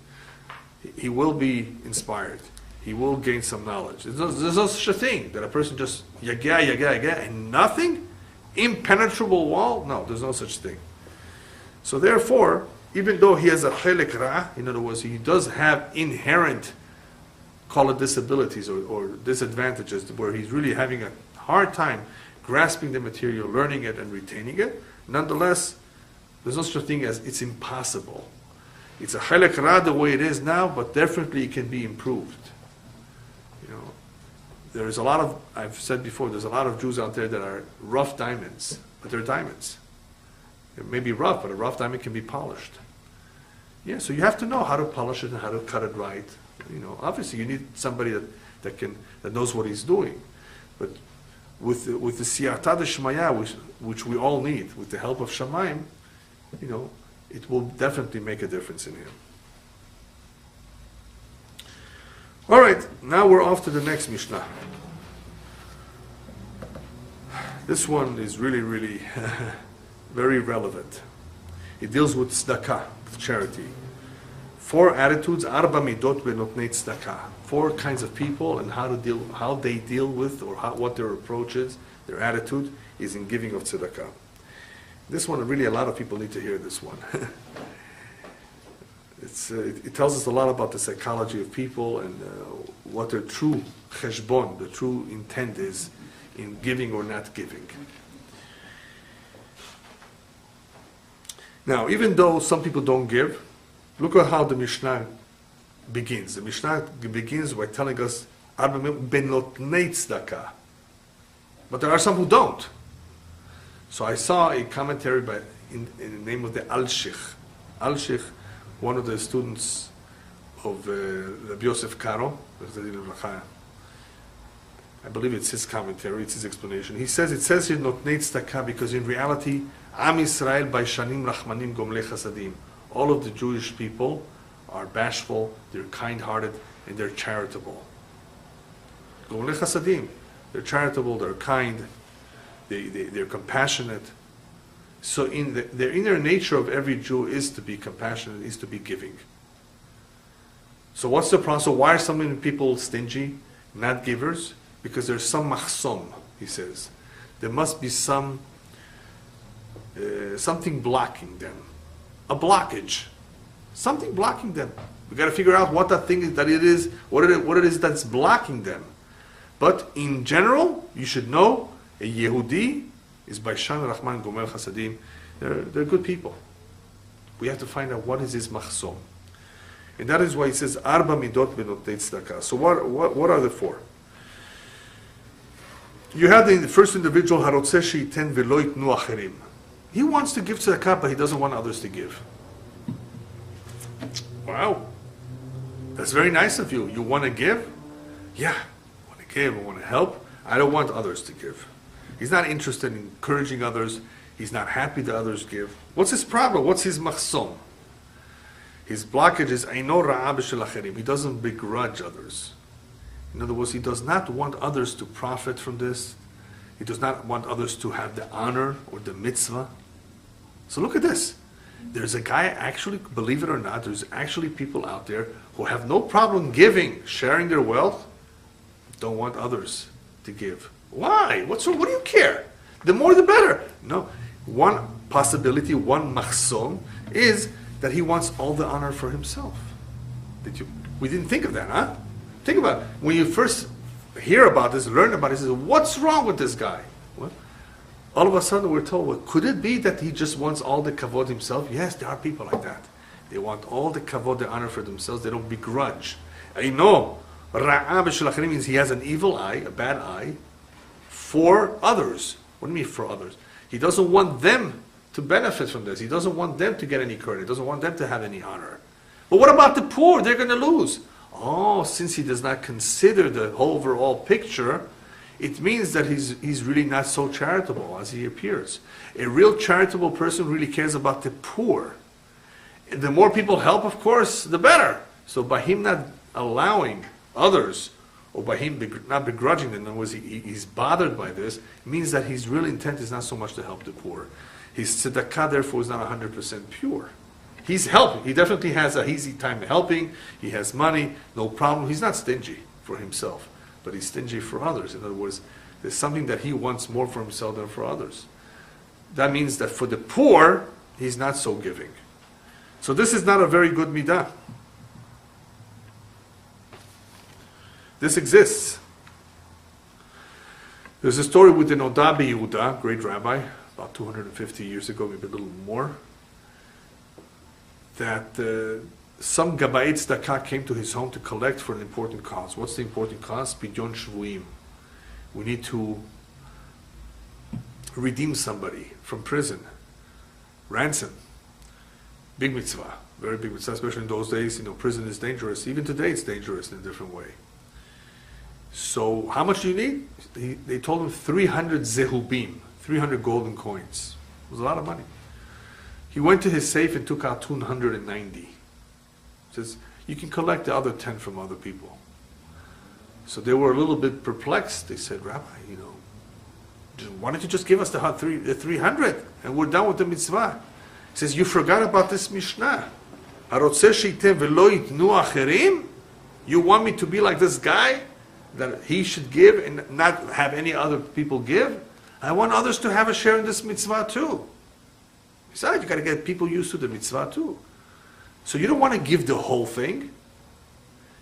He will be inspired. He will gain some knowledge. There's no such a thing that a person just yagia, and nothing? Impenetrable wall? No, there's no such thing. So therefore, even though he has a chelek ra, in other words, he does have inherent, call it disabilities or disadvantages, where he's really having a hard time grasping the material, learning it, and retaining it, nonetheless, there's no such a thing as it's impossible. It's a chelek ra the way it is now, but definitely it can be improved. You know, there's a lot of, I've said before, there's a lot of Jews out there that are rough diamonds, but they're diamonds. It may be rough, but a rough diamond can be polished. Yeah, so you have to know how to polish it and how to cut it right. You know, obviously you need somebody that knows what he's doing. But with the siyata d'shmaya, which we all need, with the help of Shamayim, you know, it will definitely make a difference in him. All right, now we're off to the next Mishnah. This one is really, really very relevant. It deals with tzedakah, charity. 4 attitudes, arba midot benotnei tzedakah. 4 kinds of people and how they deal with, or what their approach is, their attitude is in giving of tzedakah. This one, really, a lot of people need to hear this one. It tells us a lot about the psychology of people and what their true cheshbon, the true intent is in giving or not giving. Now, even though some people don't give, look at how the Mishnah begins. The Mishnah begins by telling us, benotnei tzedakah. But there are some who don't. So I saw a commentary in the name of the Al-Sheikh. Al-Sheikh, one of the students Rabbi Yosef Karo. I believe it's his commentary, it's his explanation. He says, it says here, Notnei Tzedakah, because in reality, Am Yisrael Baishanim Rachmanim Gomlei Chasadim. All of the Jewish people are bashful, they're kind-hearted, and they're charitable. Gomlei Chasadim. They're charitable, they're kind, they're compassionate. So the inner nature of every Jew is to be compassionate, is to be giving. So what's the problem? So why are so many people stingy, not givers? Because there's some machsom, he says. There must be something blocking them. A blockage. Something blocking them. We've got to figure out what that thing is, what it is that's blocking them. But in general, you should know, a Yehudi is Baishan Rahman Gomel Chasadim. They're good people. We have to find out what is his machsom. And that is why he says, Arba midot benotei tzedakah. So what are the four? You have the first individual, Harotzeh sheiten velo yitnu acherim. He wants to give tzedakah, but he doesn't want others to give. Wow. That's very nice of you. You want to give? Yeah, I want to give, I want to help. I don't want others to give. He's not interested in encouraging others. He's not happy that others give. What's his problem? What's his machsom? His blockage is, Eino ra'a b'shel acherim. He doesn't begrudge others. In other words, he does not want others to profit from this. He does not want others to have the honor or the mitzvah. So look at this. There's a guy, actually, believe it or not, there's actually people out there who have no problem giving, sharing their wealth, don't want others to give. Why? What's wrong? What do you care? The more the better. No. One possibility, one machsom, is that he wants all the honor for himself. We didn't think of that, huh? Think about it. When you first hear about this, learn about it, you say, what's wrong with this guy? Well, all of a sudden we're told, well, could it be that he just wants all the kavod himself? Yes, there are people like that. They want all the kavod, the honor for themselves. They don't begrudge. I know. Ra'a b'shel acherim means he has an evil eye, a bad eye, for others. What do you mean for others? He doesn't want them to benefit from this. He doesn't want them to get any credit. He doesn't want them to have any honor. But what about the poor? They're going to lose. Oh, since he does not consider the whole overall picture, it means that he's really not so charitable as he appears. A real charitable person really cares about the poor. And the more people help, of course, the better. So by him not allowing others, or by him not begrudging them, in other words, he's bothered by this, means that his real intent is not so much to help the poor. His tzedakah, therefore, is not 100% pure. He's helping. He definitely has a easy time helping. He has money, no problem. He's not stingy for himself, but he's stingy for others. In other words, there's something that he wants more for himself than for others. That means that for the poor, he's not so giving. So this is not a very good midah. This exists. There's a story with the Noda Yehuda, great rabbi, about 250 years ago, maybe a little more, that some Gabai Tzedakah came to his home to collect for an important cause. What's the important cause? Pidyon Shvuim. We need to redeem somebody from prison. Ransom. Big mitzvah. Very big mitzvah, especially in those days. Prison is dangerous. Even today it's dangerous in a different way. So how much do you need? They told him 300 zehubim, 300 golden coins. It was a lot of money. He went to his safe and took out 290. He says, you can collect the other 10 from other people. So they were a little bit perplexed. They said, Rabbi, why don't you just give us the 300 and we're done with the mitzvah? He says, you forgot about this Mishnah. You want me to be like this guy? That he should give and not have any other people give? I want others to have a share in this mitzvah too. Besides, you got to get people used to the mitzvah too. So you don't want to give the whole thing,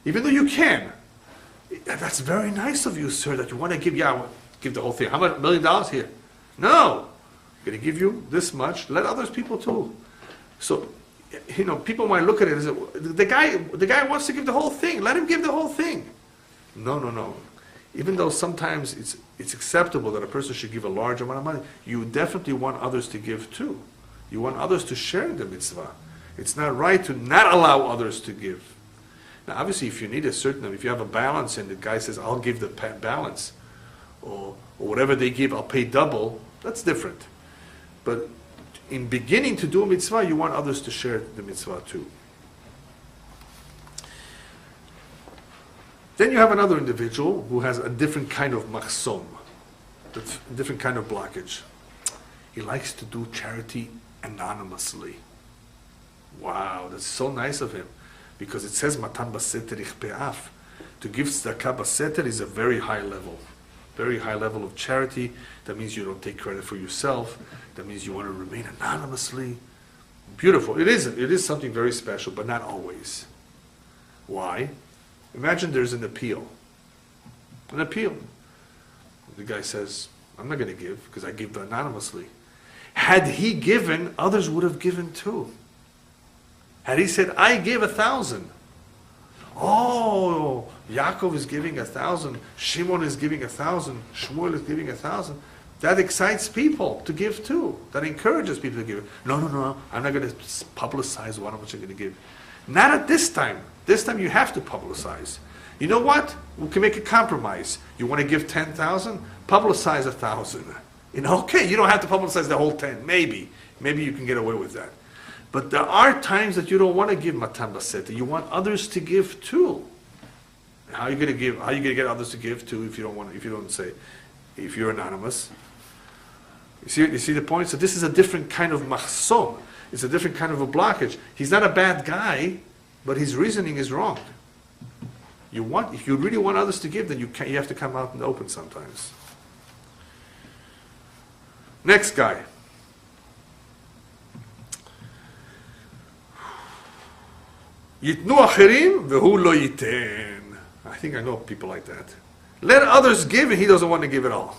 even though you can. That's very nice of you, sir, that you want to give. Yeah, I want to give the whole thing. How much? $1 million here? No, I'm going to give you this much. Let others people too. So, people might look at it and say, the guy wants to give the whole thing. Let him give the whole thing. No. Even though sometimes it's acceptable that a person should give a large amount of money, you definitely want others to give too. You want others to share the mitzvah. It's not right to not allow others to give. Now, obviously, if you need a certain, if you have a balance and the guy says, I'll give the balance, or whatever they give, I'll pay double, that's different. But in beginning to do a mitzvah, you want others to share the mitzvah too. Then you have another individual who has a different kind of machsom, a different kind of blockage. He likes to do charity anonymously. Wow, that's so nice of him. Because it says, Matan baseter ich be'af. To give tzedakah baseter is a very high level. Very high level of charity. That means you don't take credit for yourself. That means you want to remain anonymously. Beautiful. It is something very special, but not always. Why? Imagine there's an appeal. An appeal. The guy says, I'm not going to give because I give anonymously. Had he given, others would have given too. Had he said, I give 1,000. Oh, Yaakov is giving 1,000. Shimon is giving 1,000. Shmuel is giving 1,000. That excites people to give too. That encourages people to give. No. I'm not going to publicize what much I'm going to give. Not at this time. This time you have to publicize. You know what? We can make a compromise. You want to give 10,000? Publicize 1,000. Okay, you don't have to publicize the whole 10. Maybe you can get away with that. But there are times that you don't want to give matan baseta. You want others to give too. How are you going to give? How are you going to get others to give too if you don't want? If you don't say, if you're anonymous. You see the point? So this is a different kind of machsom. It's a different kind of a blockage. He's not a bad guy, but his reasoning is wrong. If you really want others to give, then you have to come out in the open sometimes. Next guy. Yitnu acherim vehu lo yiten. I think I know people like that. Let others give and he doesn't want to give at all.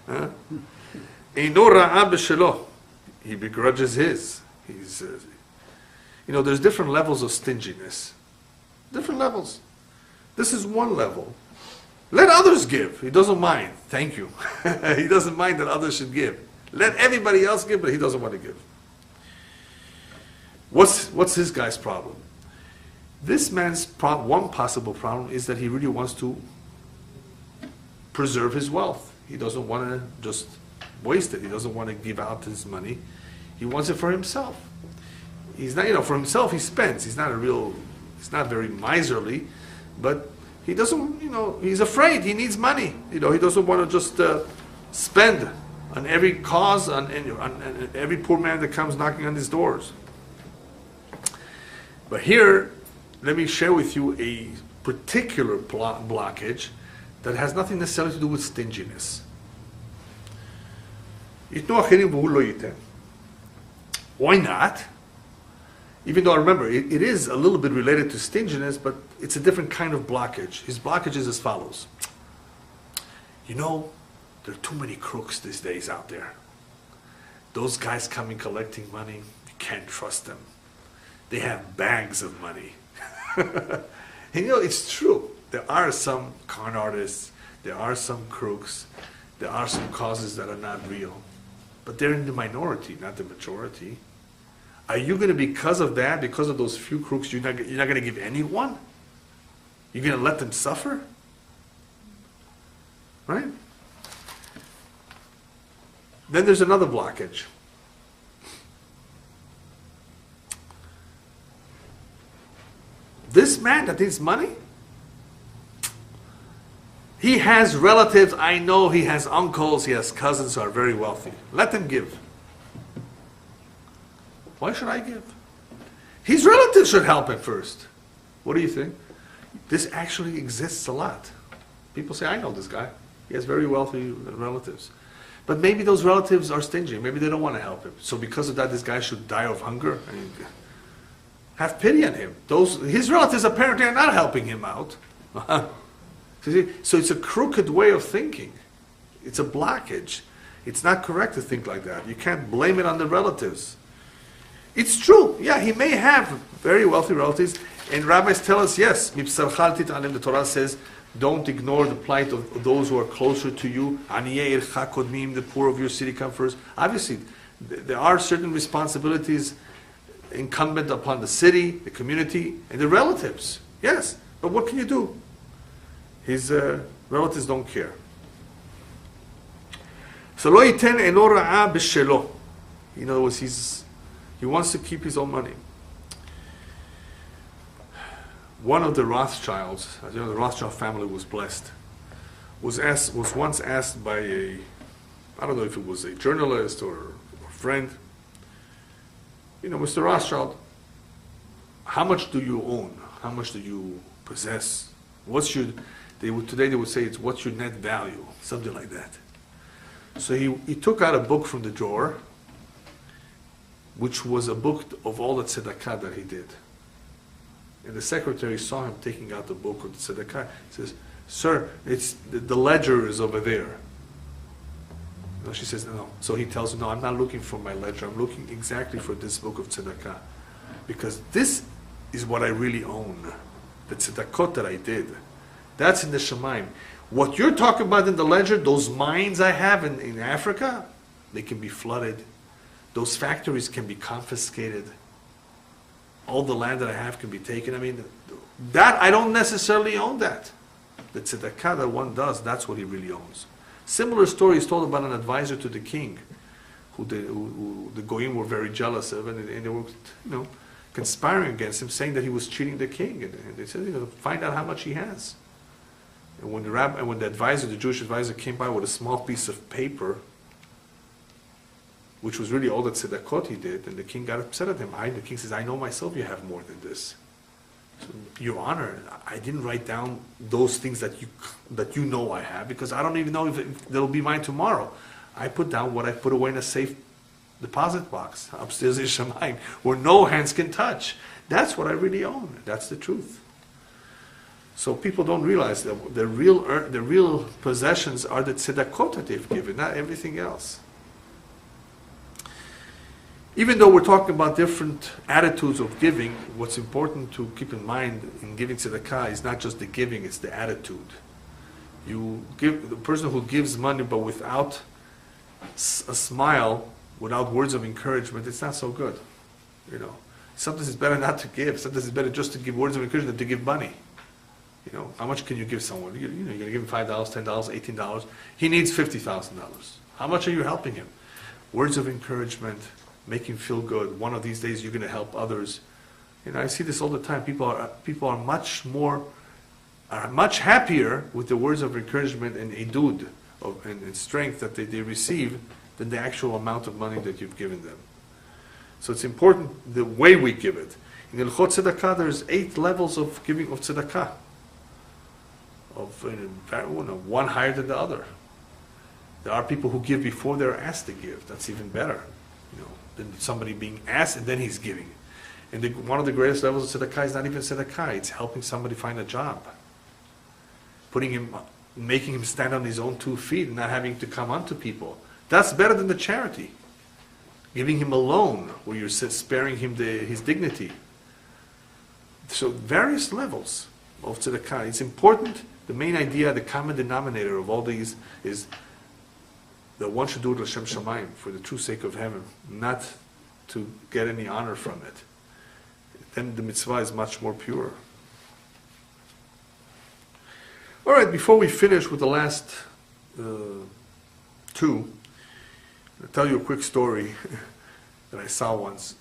Eino ra'a b'shelo. He begrudges his. There's different levels of stinginess. Different levels. This is one level. Let others give. He doesn't mind. Thank you. He doesn't mind that others should give. Let everybody else give, but he doesn't want to give. What's this guy's problem? This man's one possible problem is that he really wants to preserve his wealth. He doesn't want to just waste it. He doesn't want to give out his money. He wants it for himself. He's not, for himself he spends. He's not very miserly, but he doesn't, he's afraid. He needs money. He doesn't want to just spend on every cause, on every poor man that comes knocking on his doors. But here, let me share with you a particular blockage that has nothing necessarily to do with stinginess. Why not? Even though, remember, it is a little bit related to stinginess, but it's a different kind of blockage. His blockage is as follows. There are too many crooks these days out there. Those guys coming collecting money, you can't trust them. They have bags of money. It's true. There are some con artists, there are some crooks, there are some causes that are not real. But they're in the minority, not the majority. Are you going to, because of those few crooks, you're not going to give anyone? You're going to let them suffer? Right? Then there's another blockage. This man that needs money, he has relatives. I know he has uncles, he has cousins who are very wealthy. Let them give. Why should I give? His relatives should help him first. What do you think? This actually exists a lot. People say, I know this guy. He has very wealthy relatives. But maybe those relatives are stingy. Maybe they don't want to help him. So because of that, this guy should die of hunger? Have pity on him. His relatives apparently are not helping him out. So it's a crooked way of thinking. It's a blockage. It's not correct to think like that. You can't blame it on the relatives. It's true. Yeah, he may have very wealthy relatives. And rabbis tell us, yes, the Torah says, don't ignore the plight of those who are closer to you. The poor of your city come first. Obviously, there are certain responsibilities incumbent upon the city, the community, and the relatives. Yes, but what can you do? His relatives don't care. So lo yiten eno ra'a b'shelo. In other words, he wants to keep his own money. One of the Rothschilds, the Rothschild family was blessed, was once asked by I don't know if it was a journalist or a friend, Mr. Rothschild, how much do you own? How much do you possess? Today they would say it's what's your net value, something like that. So he took out a book from the drawer, which was a book of all the tzedakah that he did. And the secretary saw him taking out the book of the tzedakah. He says, "Sir, the ledger is over there." No, she says, "No." So he tells her, "No, I'm not looking for my ledger. I'm looking exactly for this book of tzedakah. Because this is what I really own. The tzedakot that I did. That's in the Shemaim. What you're talking about in the ledger, those mines I have in Africa, they can be flooded. Those factories can be confiscated. All the land that I have can be taken. I mean, that I don't necessarily own that. The tzedakah that one does, that's what he really owns." Similar story is told about an advisor to the king, who the Goyim were very jealous of, and they were, conspiring against him, saying that he was cheating the king. And they said, find out how much he has. And when the Jewish advisor, came by with a small piece of paper, which was really all the tzedakot he did, and the king got upset at him. The king says, "I know myself you have more than this. So, Your Honor, I didn't write down those things that you know I have, because I don't even know if they'll be mine tomorrow. I put down what I put away in a safe deposit box upstairs in Shemaim, where no hands can touch. That's what I really own. That's the truth." So people don't realize that the real possessions are the tzedakot that they've given, not everything else. Even though we're talking about different attitudes of giving, what's important to keep in mind in giving tzedakah is not just the giving, it's the attitude. The person who gives money but without a smile, without words of encouragement, it's not so good. Sometimes it's better not to give. Sometimes it's better just to give words of encouragement than to give money. How much can you give someone? You're going to give him $5, $10, $18. He needs $50,000. How much are you helping him? Words of encouragement. Make him feel good. One of these days you're going to help others. I see this all the time. People are much happier with the words of encouragement and edud and strength that they receive than the actual amount of money that you've given them. So it's important the way we give it. In Ilchot Tzedakah, there's 8 levels of giving of tzedakah. One higher than the other. There are people who give before they're asked to give. That's even better. Than somebody being asked and then he's giving. And one of the greatest levels of tzedakah is not even tzedakah, it's helping somebody find a job. Making him stand on his own 2 feet and not having to come onto people. That's better than the charity. Giving him a loan where you're sparing him his dignity. So various levels of tzedakah. It's important, the main idea, the common denominator of all these is that one should do it l'shem shamayim, for the true sake of heaven, not to get any honor from it. Then the mitzvah is much more pure. All right, before we finish with the last 2, I'll tell you a quick story that I saw once.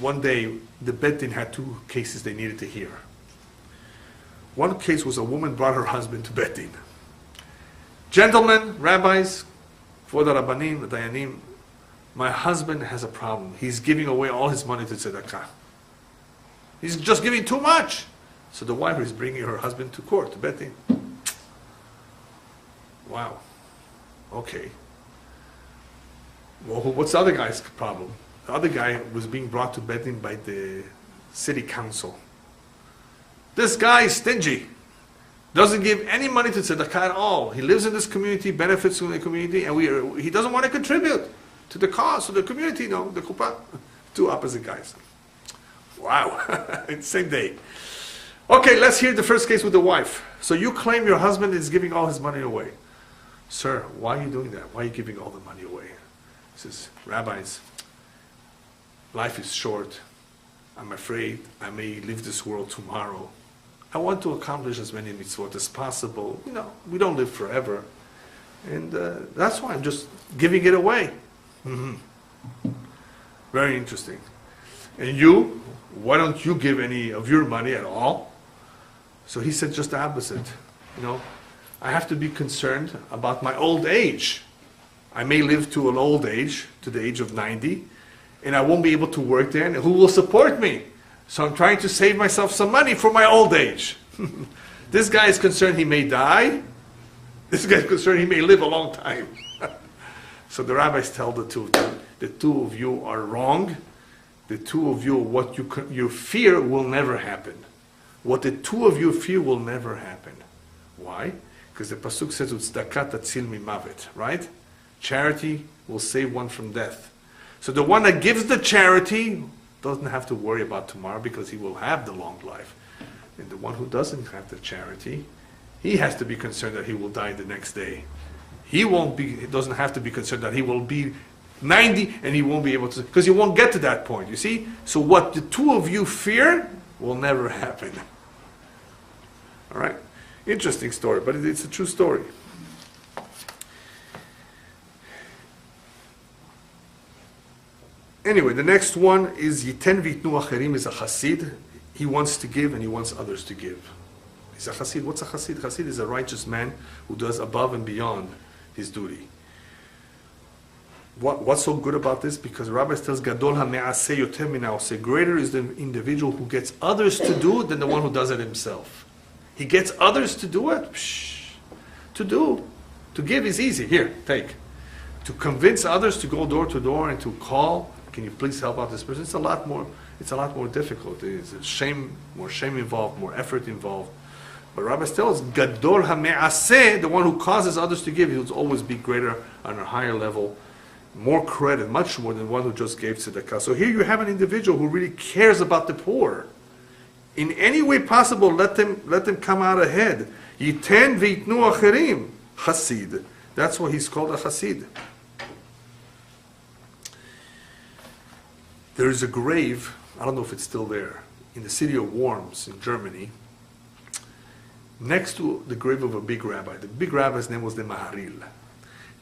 One day, the Beit Din had 2 cases they needed to hear. One case was a woman brought her husband to Beit Din. "Gentlemen, rabbis, for the rabbanim, the dayanim, my husband has a problem. He's giving away all his money to tzedakah. He's just giving too much." So the wife is bringing her husband to court, to Beit Din. Wow. Okay. Well, what's the other guy's problem? The other guy was being brought to Beit Din by the city council. "This guy is stingy. Doesn't give any money to tzedakah at all. He lives in this community, benefits from the community, and he doesn't want to contribute to the cause, to the community, the kuppah." 2 opposite guys. Wow. It's same day. Okay, let's hear the first case with the wife. "So you claim your husband is giving all his money away." "Sir, why are you doing that? Why are you giving all the money away?" He says, "Rabbis, life is short. I'm afraid I may leave this world tomorrow. I want to accomplish as many mitzvot as possible. You know, we don't live forever. And that's why I'm just giving it away. Very interesting. And you, why don't you give any of your money at all? So he said just the opposite. You know, I have to be concerned about my old age. I may live to an old age, to the age of 90, and I won't be able to work there, and who will support me? So I'm trying to save myself some money for my old age. This guy is concerned he may die. This guy is concerned he may live a long time. So the rabbis tell the two of you are wrong. The two of you, what you fear will never happen. What the two of you fear will never happen. Why? Because the pasuk says, "Tzedakah tatzil mimavet," right? Charity will save one from death. So the one that gives the charity doesn't have to worry about tomorrow because he will have the long life. And the one who doesn't have the charity, he has to be concerned that he will die the next day. He doesn't have to be concerned that he will be 90 and he won't be able to, because he won't get to that point, you see? So what the two of you fear will never happen. All right? Interesting story, but it's a true story. Anyway, the next one is Yiten Vitnu Acherim, is a Chassid. He wants to give and he wants others to give. He's a Chassid. What's a Chassid? Chassid is a righteous man who does above and beyond his duty. What's so good about this? Because the Rabbi tells Gadol HaMe'aseh Yoter Min HaOseh. Greater is the individual who gets others to do than the one who does it himself. He gets others to do it. To give is easy. Here, take. To convince others to go door to door and to call, can you please help out this person? It's a lot more difficult. It's more shame involved, more effort involved. But Rabbi tells us, Gadol HaMe'aseh, the one who causes others to give, he will always be greater on a higher level, more credit, much more than one who just gave tzedakah. So here you have an individual who really cares about the poor. In any way possible, let them come out ahead. Yiten Vitnu Acherim, Hasid. That's why he's called a Hasid. There is a grave, I don't know if it's still there, in the city of Worms in Germany, next to the grave of a big rabbi. The big rabbi's name was the Maharil.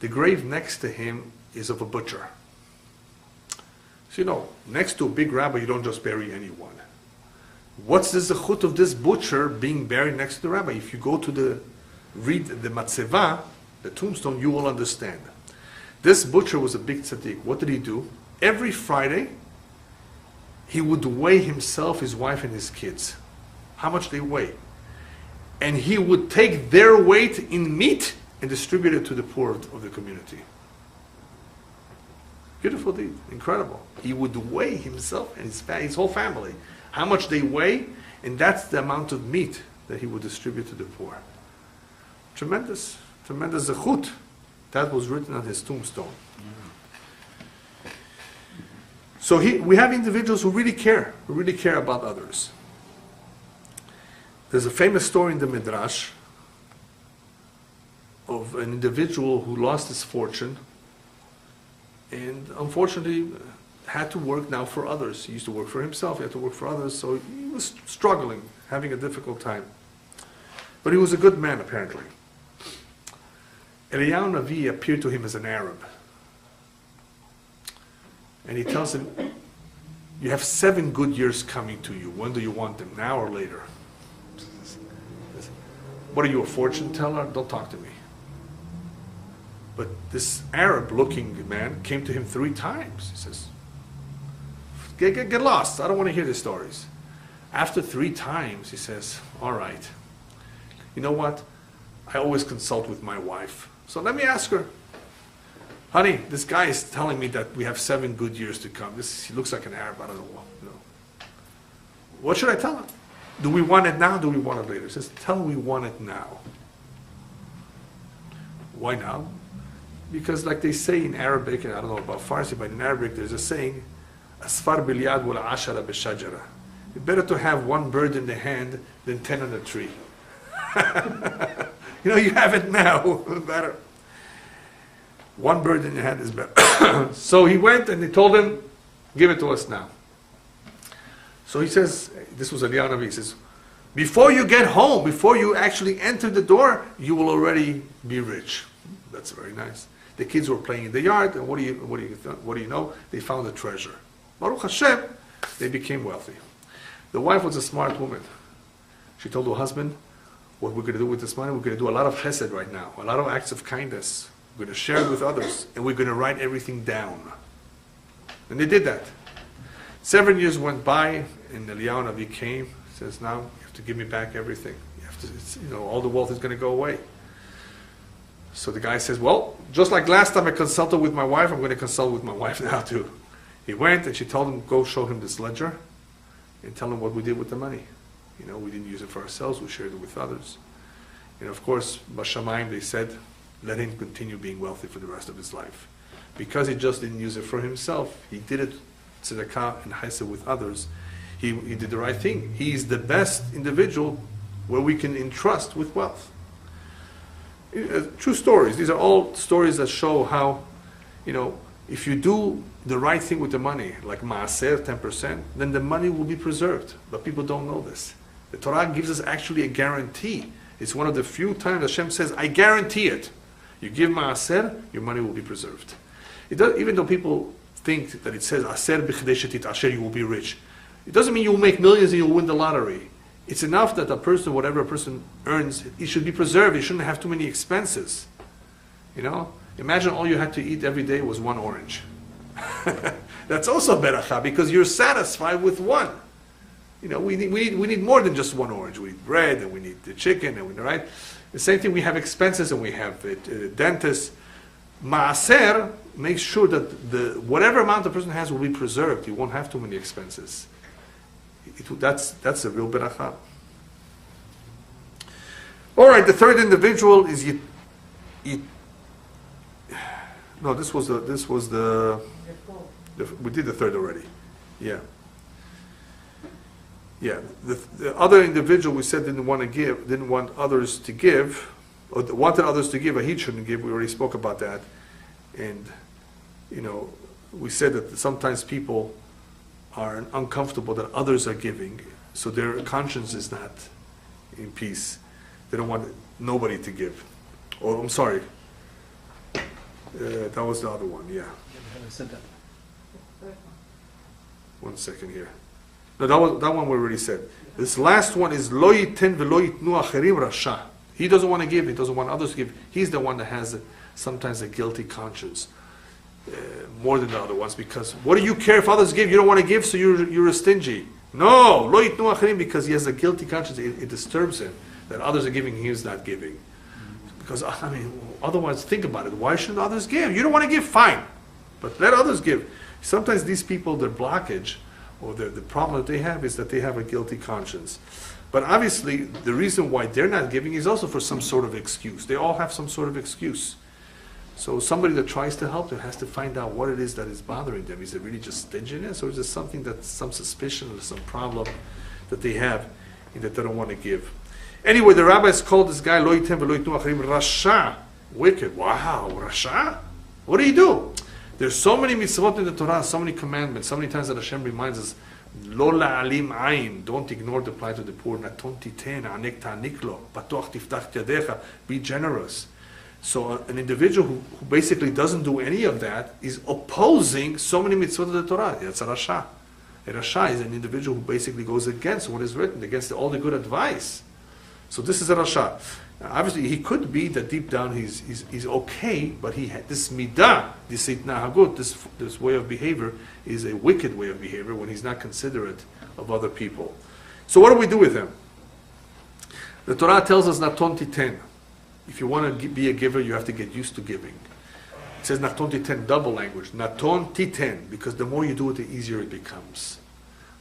The grave next to him is of a butcher. So you know, next to a big rabbi, you don't just bury anyone. What's the zechut of this butcher being buried next to the rabbi? If you go to read the matzeva, the tombstone, you will understand. This butcher was a big tzaddik. What did he do? Every Friday, he would weigh himself, his wife, and his kids. How much they weigh. And he would take their weight in meat and distribute it to the poor of the community. Beautiful deed. Incredible. He would weigh himself and his whole family. How much they weigh, and that's the amount of meat that he would distribute to the poor. Tremendous zechut. That was written on his tombstone. So we have individuals who really care about others. There's a famous story in the Midrash of an individual who lost his fortune and unfortunately had to work now for others. He used to work for himself, he had to work for others, so he was struggling, having a difficult time. But he was a good man, apparently. Eliyahu Navi appeared to him as an Arab. And he tells him, you have 7 good years coming to you. When do you want them, now or later? What are you, a fortune teller? Don't talk to me. But this Arab-looking man came to him 3 times. He says, get lost. I don't want to hear the stories. After 3 times, he says, all right. You know what? I always consult with my wife. So let me ask her, honey, this guy is telling me that we have 7 good years to come. He looks like an Arab. I don't know. What should I tell him? Do we want it now? Do we want it later? He says, tell him we want it now. Why now? Because like they say in Arabic, and I don't know about Farsi, but in Arabic there's a saying, Asfar bilyad wala ashara b'shajara. It's better to have 1 bird in the hand than 10 on a tree. You have it now. Better. 1 bird in your hand is better. So he went and they told him, Give it to us now. So he says, this was Eliyahu, he says, before you get home, before you actually enter the door, you will already be rich. That's very nice. The kids were playing in the yard, and what do you know? They found a treasure. Baruch Hashem, they became wealthy. The wife was a smart woman. She told her husband, what we're going to do with this money, we're going to do a lot of chesed right now, a lot of acts of kindness. We're going to share it with others, and we're going to write everything down. And they did that. 7 years went by, and Eliyahu Navi came, says, now you have to give me back everything. You have to, all the wealth is going to go away. So the guy says, well, just like last time I consulted with my wife, I'm going to consult with my wife now too. He went, and she told him, go show him this ledger, and tell him what we did with the money. We didn't use it for ourselves, we shared it with others. And of course, Bashamayim, they said, let him continue being wealthy for the rest of his life. Because he just didn't use it for himself, he did it tzedakah and chesed with others. He did the right thing. He is the best individual where we can entrust with wealth. True stories. These are all stories that show how, if you do the right thing with the money, like maaser, 10%, then the money will be preserved. But people don't know this. The Torah gives us actually a guarantee. It's one of the few times Hashem says, I guarantee it. You give maaser, your money will be preserved. Even though people think that it says, aser b'chdei shetit asher, you will be rich. It doesn't mean you will make millions and you'll win the lottery. It's enough that a person, whatever a person earns, it should be preserved. It shouldn't have too many expenses. Imagine all you had to eat every day was one orange. That's also beracha, because you're satisfied with one. We need more than just one orange. We need bread, and we need the chicken, and right? The same thing, we have expenses, and we have dentists. Maaser makes sure that whatever amount the person has will be preserved. You won't have too many expenses. That's a real beracha. All right, the third individual is no, this was the we did the third already. Yeah. The other individual we said didn't want others to give, or wanted others to give, but he shouldn't give. We already spoke about that, and we said that sometimes people are uncomfortable that others are giving, so their conscience is not in peace. They don't want nobody to give. Oh, I'm sorry. That was the other one. Yeah. One second here. No, that one we already said. This last one is lo yiten v'lo yitnu acherim rasha. He doesn't want to give. He doesn't want others to give. He's the one that has sometimes a guilty conscience more than the other ones. Because what do you care if others give? You don't want to give, so you're a stingy. No, lo yitnu acherim, because he has a guilty conscience. It disturbs him that others are giving, he's not giving. Because otherwise, think about it. Why shouldn't others give? You don't want to give, fine, but let others give. Sometimes these people, their blockage or the problem that they have is that they have a guilty conscience. But obviously, the reason why they're not giving is also for some sort of excuse. They all have some sort of excuse. So somebody that tries to help them has to find out what it is that is bothering them. Is it really just stinginess, or is it something that's some suspicion or some problem that they have and that they don't want to give? Anyway, the rabbis called this guy lo yitem v'lo yitnu acherim rasha, wicked. Wow, rasha? What do you do? There's so many mitzvot in the Torah, so many commandments, so many times that Hashem reminds us, lo la'alim ayin, don't ignore the plight of the poor, naton titen, anek ta'anik lo, patuach tiftach yadecha, be generous. So an individual who basically doesn't do any of that is opposing so many mitzvot of the Torah. That's a rasha. A rasha is an individual who basically goes against what is written, against all the good advice. So this is a rasha. Obviously, he could be that deep down he's okay, but he had this midah, this itna hagut, this way of behavior is a wicked way of behavior when he's not considerate of other people. So what do we do with him? The Torah tells us naton titen. If you want to be a giver, you have to get used to giving. It says naton titen, double language, naton titen, because the more you do it, the easier it becomes.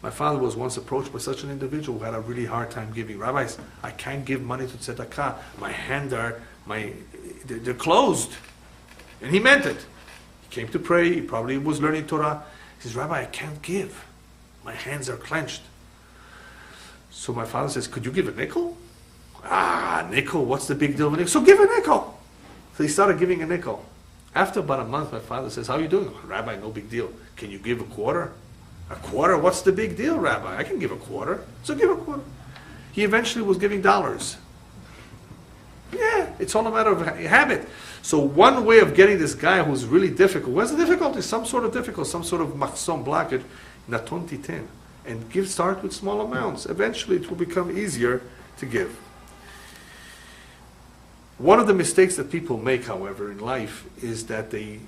My father was once approached by such an individual who had a really hard time giving. Rabbis, I can't give money to tzedakah. My hands they're closed. And he meant it. He came to pray. He probably was learning Torah. He says, Rabbi, I can't give. My hands are clenched. So my father says, could you give a nickel? Nickel, what's the big deal with a nickel? So give a nickel. So he started giving a nickel. After about a month, my father says, how are you doing? Rabbi, no big deal. Can you give a quarter? A quarter? What's the big deal, Rabbi? I can give a quarter. So give a quarter. He eventually was giving dollars. Yeah, it's all a matter of habit. So one way of getting this guy who's really difficult, what's the difficulty? Some sort of difficulty, some sort of machsom blockage, naton titen. And start with small amounts. Eventually it will become easier to give. One of the mistakes that people make, however, in life is that they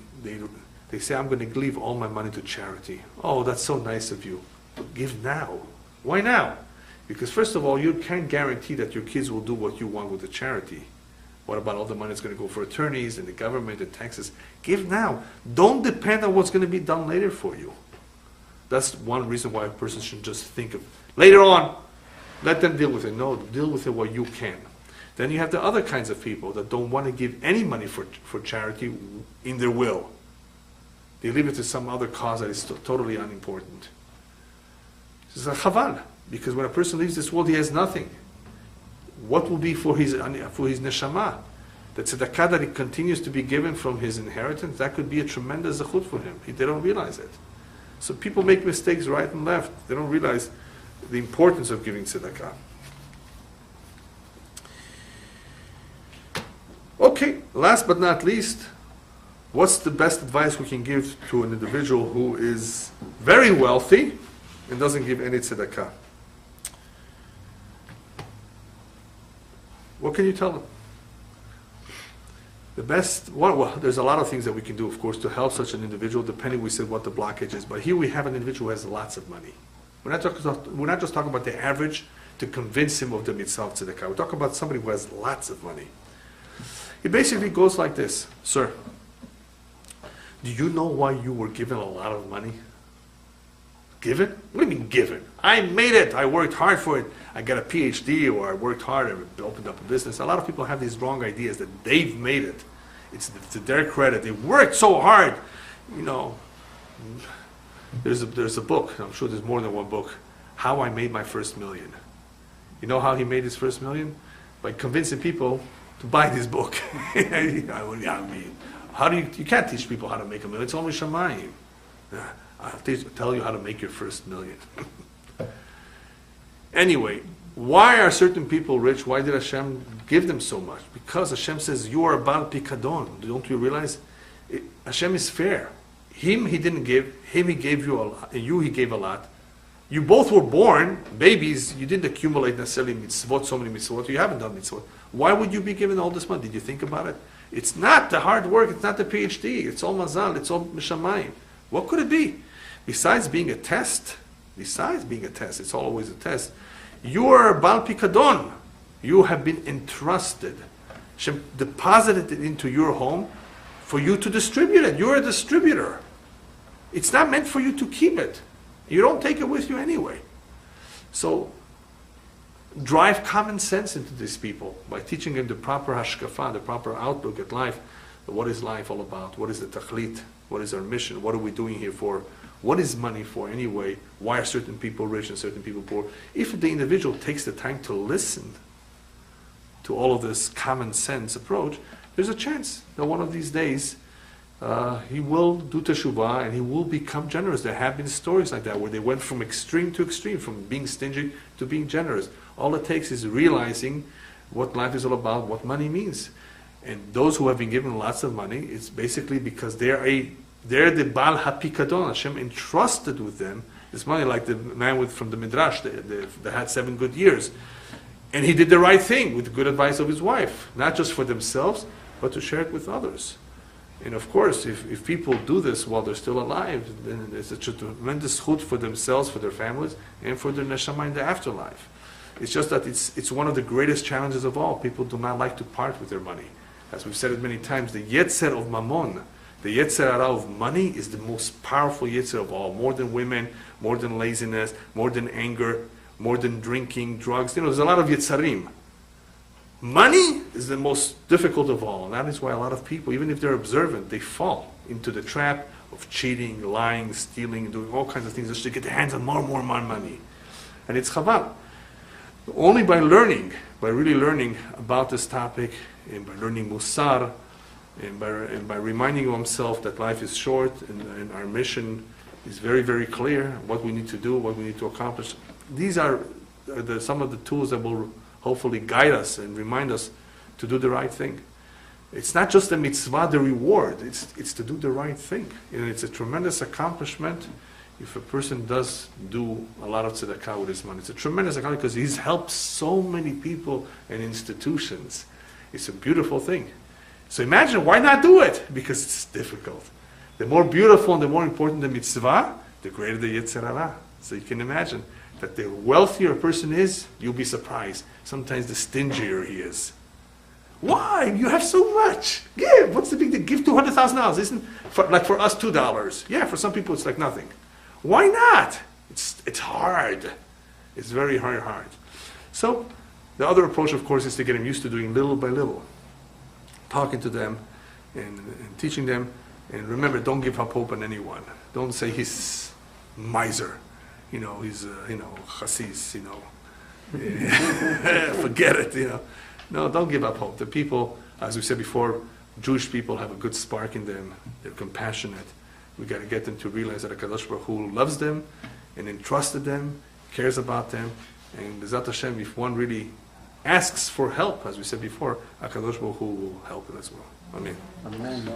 say, I'm going to leave all my money to charity. Oh, that's so nice of you. But give now. Why now? Because first of all, you can't guarantee that your kids will do what you want with the charity. What about all the money that's going to go for attorneys and the government and taxes? Give now. Don't depend on what's going to be done later for you. That's one reason why a person should just think of, later on, let them deal with it. No, deal with it while you can. Then you have the other kinds of people that don't want to give any money for charity in their will. They leave it to some other cause that is totally unimportant. This is a chaval, because when a person leaves this world, he has nothing. What will be for his neshama? The tzedakah that he continues to be given from his inheritance, that could be a tremendous zechut for him. They don't realize it. So people make mistakes right and left. They don't realize the importance of giving tzedakah. Okay, last but not least, what's the best advice we can give to an individual who is very wealthy and doesn't give any tzedakah? What can you tell them? The best, well, there's a lot of things that we can do, of course, to help such an individual, depending, we said, what the blockage is. But here we have an individual who has lots of money. We're not just talking about the average to convince him of the mitzvah of tzedakah. We're talking about somebody who has lots of money. It basically goes like this. Sir, do you know why you were given a lot of money? Given? What do you mean given? I made it. I worked hard for it. I got a PhD, or I worked hard and opened up a business. A lot of people have these wrong ideas that they've made it. It's to their credit. They worked so hard. You know, there's a book. I'm sure there's more than one book. How I Made My First Million. You know how he made his first million? By convincing people to buy this book. I mean, how do you can't teach people how to make a million. It's only shamayim. I'll tell you how to make your first million. Anyway, why are certain people rich? Why did Hashem give them so much? Because Hashem says, you are a Baal Pikadon. Don't you realize? Hashem is fair. Him he didn't give. Him he gave you a lot. You he gave a lot. You both were born babies. You didn't accumulate necessarily mitzvot, so many mitzvot. You haven't done mitzvot. Why would you be given all this money? Did you think about it? It's not the hard work. It's not the PhD. It's all mazal. It's all mishamayim. What could it be? Besides being a test, it's always a test. You are Baal Pikadon. You have been entrusted. Hashem deposited it into your home for you to distribute it. You're a distributor. It's not meant for you to keep it. You don't take it with you anyway. So drive common sense into these people by teaching them the proper hashkafa, the proper outlook at life. What is life all about? What is the tachlit? What is our mission? What are we doing here for? What is money for anyway? Why are certain people rich and certain people poor? If the individual takes the time to listen to all of this common sense approach, there's a chance that one of these days he will do teshuvah and he will become generous. There have been stories like that where they went from extreme to extreme, from being stingy to being generous. All it takes is realizing what life is all about, what money means. And those who have been given lots of money, it's basically because they're the Baal HaPikadon. Hashem entrusted with them this money, like the man from the Midrash that had 7 good years. And he did the right thing with the good advice of his wife, not just for themselves, but to share it with others. And of course, if people do this while they're still alive, then it's a tremendous chut for themselves, for their families, and for their neshama in the afterlife. It's just that it's one of the greatest challenges of all. People do not like to part with their money. As we've said it many times, the yetzer of mammon, the yetzer hara of money, is the most powerful yetzer of all. More than women, more than laziness, more than anger, more than drinking, drugs. There's a lot of yetzarim. Money is the most difficult of all. And that is why a lot of people, even if they're observant, they fall into the trap of cheating, lying, stealing, doing all kinds of things just to get their hands on more and more money. And it's chaval. Only by learning, by really learning about this topic, and by learning musar, And by reminding himself that life is short and our mission is very, very clear, what we need to do, what we need to accomplish. These are some of the tools that will hopefully guide us and remind us to do the right thing. It's not just the mitzvah, the reward. It's to do the right thing. And it's a tremendous accomplishment if a person does do a lot of tzedakah with his money. It's a tremendous accomplishment because he's helped so many people and institutions. It's a beautiful thing. So imagine, why not do it? Because it's difficult. The more beautiful and the more important the mitzvah, the greater the yetzer hara. So you can imagine that the wealthier a person is, you'll be surprised. Sometimes the stingier he is. Why? You have so much. Give. What's the big deal? Give $200,000. Isn't like for us $2? Yeah, for some people it's like nothing. Why not? It's hard. It's very, very hard. So the other approach, of course, is to get him used to doing little by little, talking to them and teaching them. And remember, don't give up hope on anyone. Don't say he's miser. He's chassis. Forget it. No, don't give up hope. The people, as we said before, Jewish people have a good spark in them. They're compassionate. We got to get them to realize that HaKadosh Baruch Hu loves them and entrusted them, cares about them. And B'ezrat Hashem, if one really asks for help, as we said before, HaKadosh Baruch Hu will help it as well. Amen. Amen.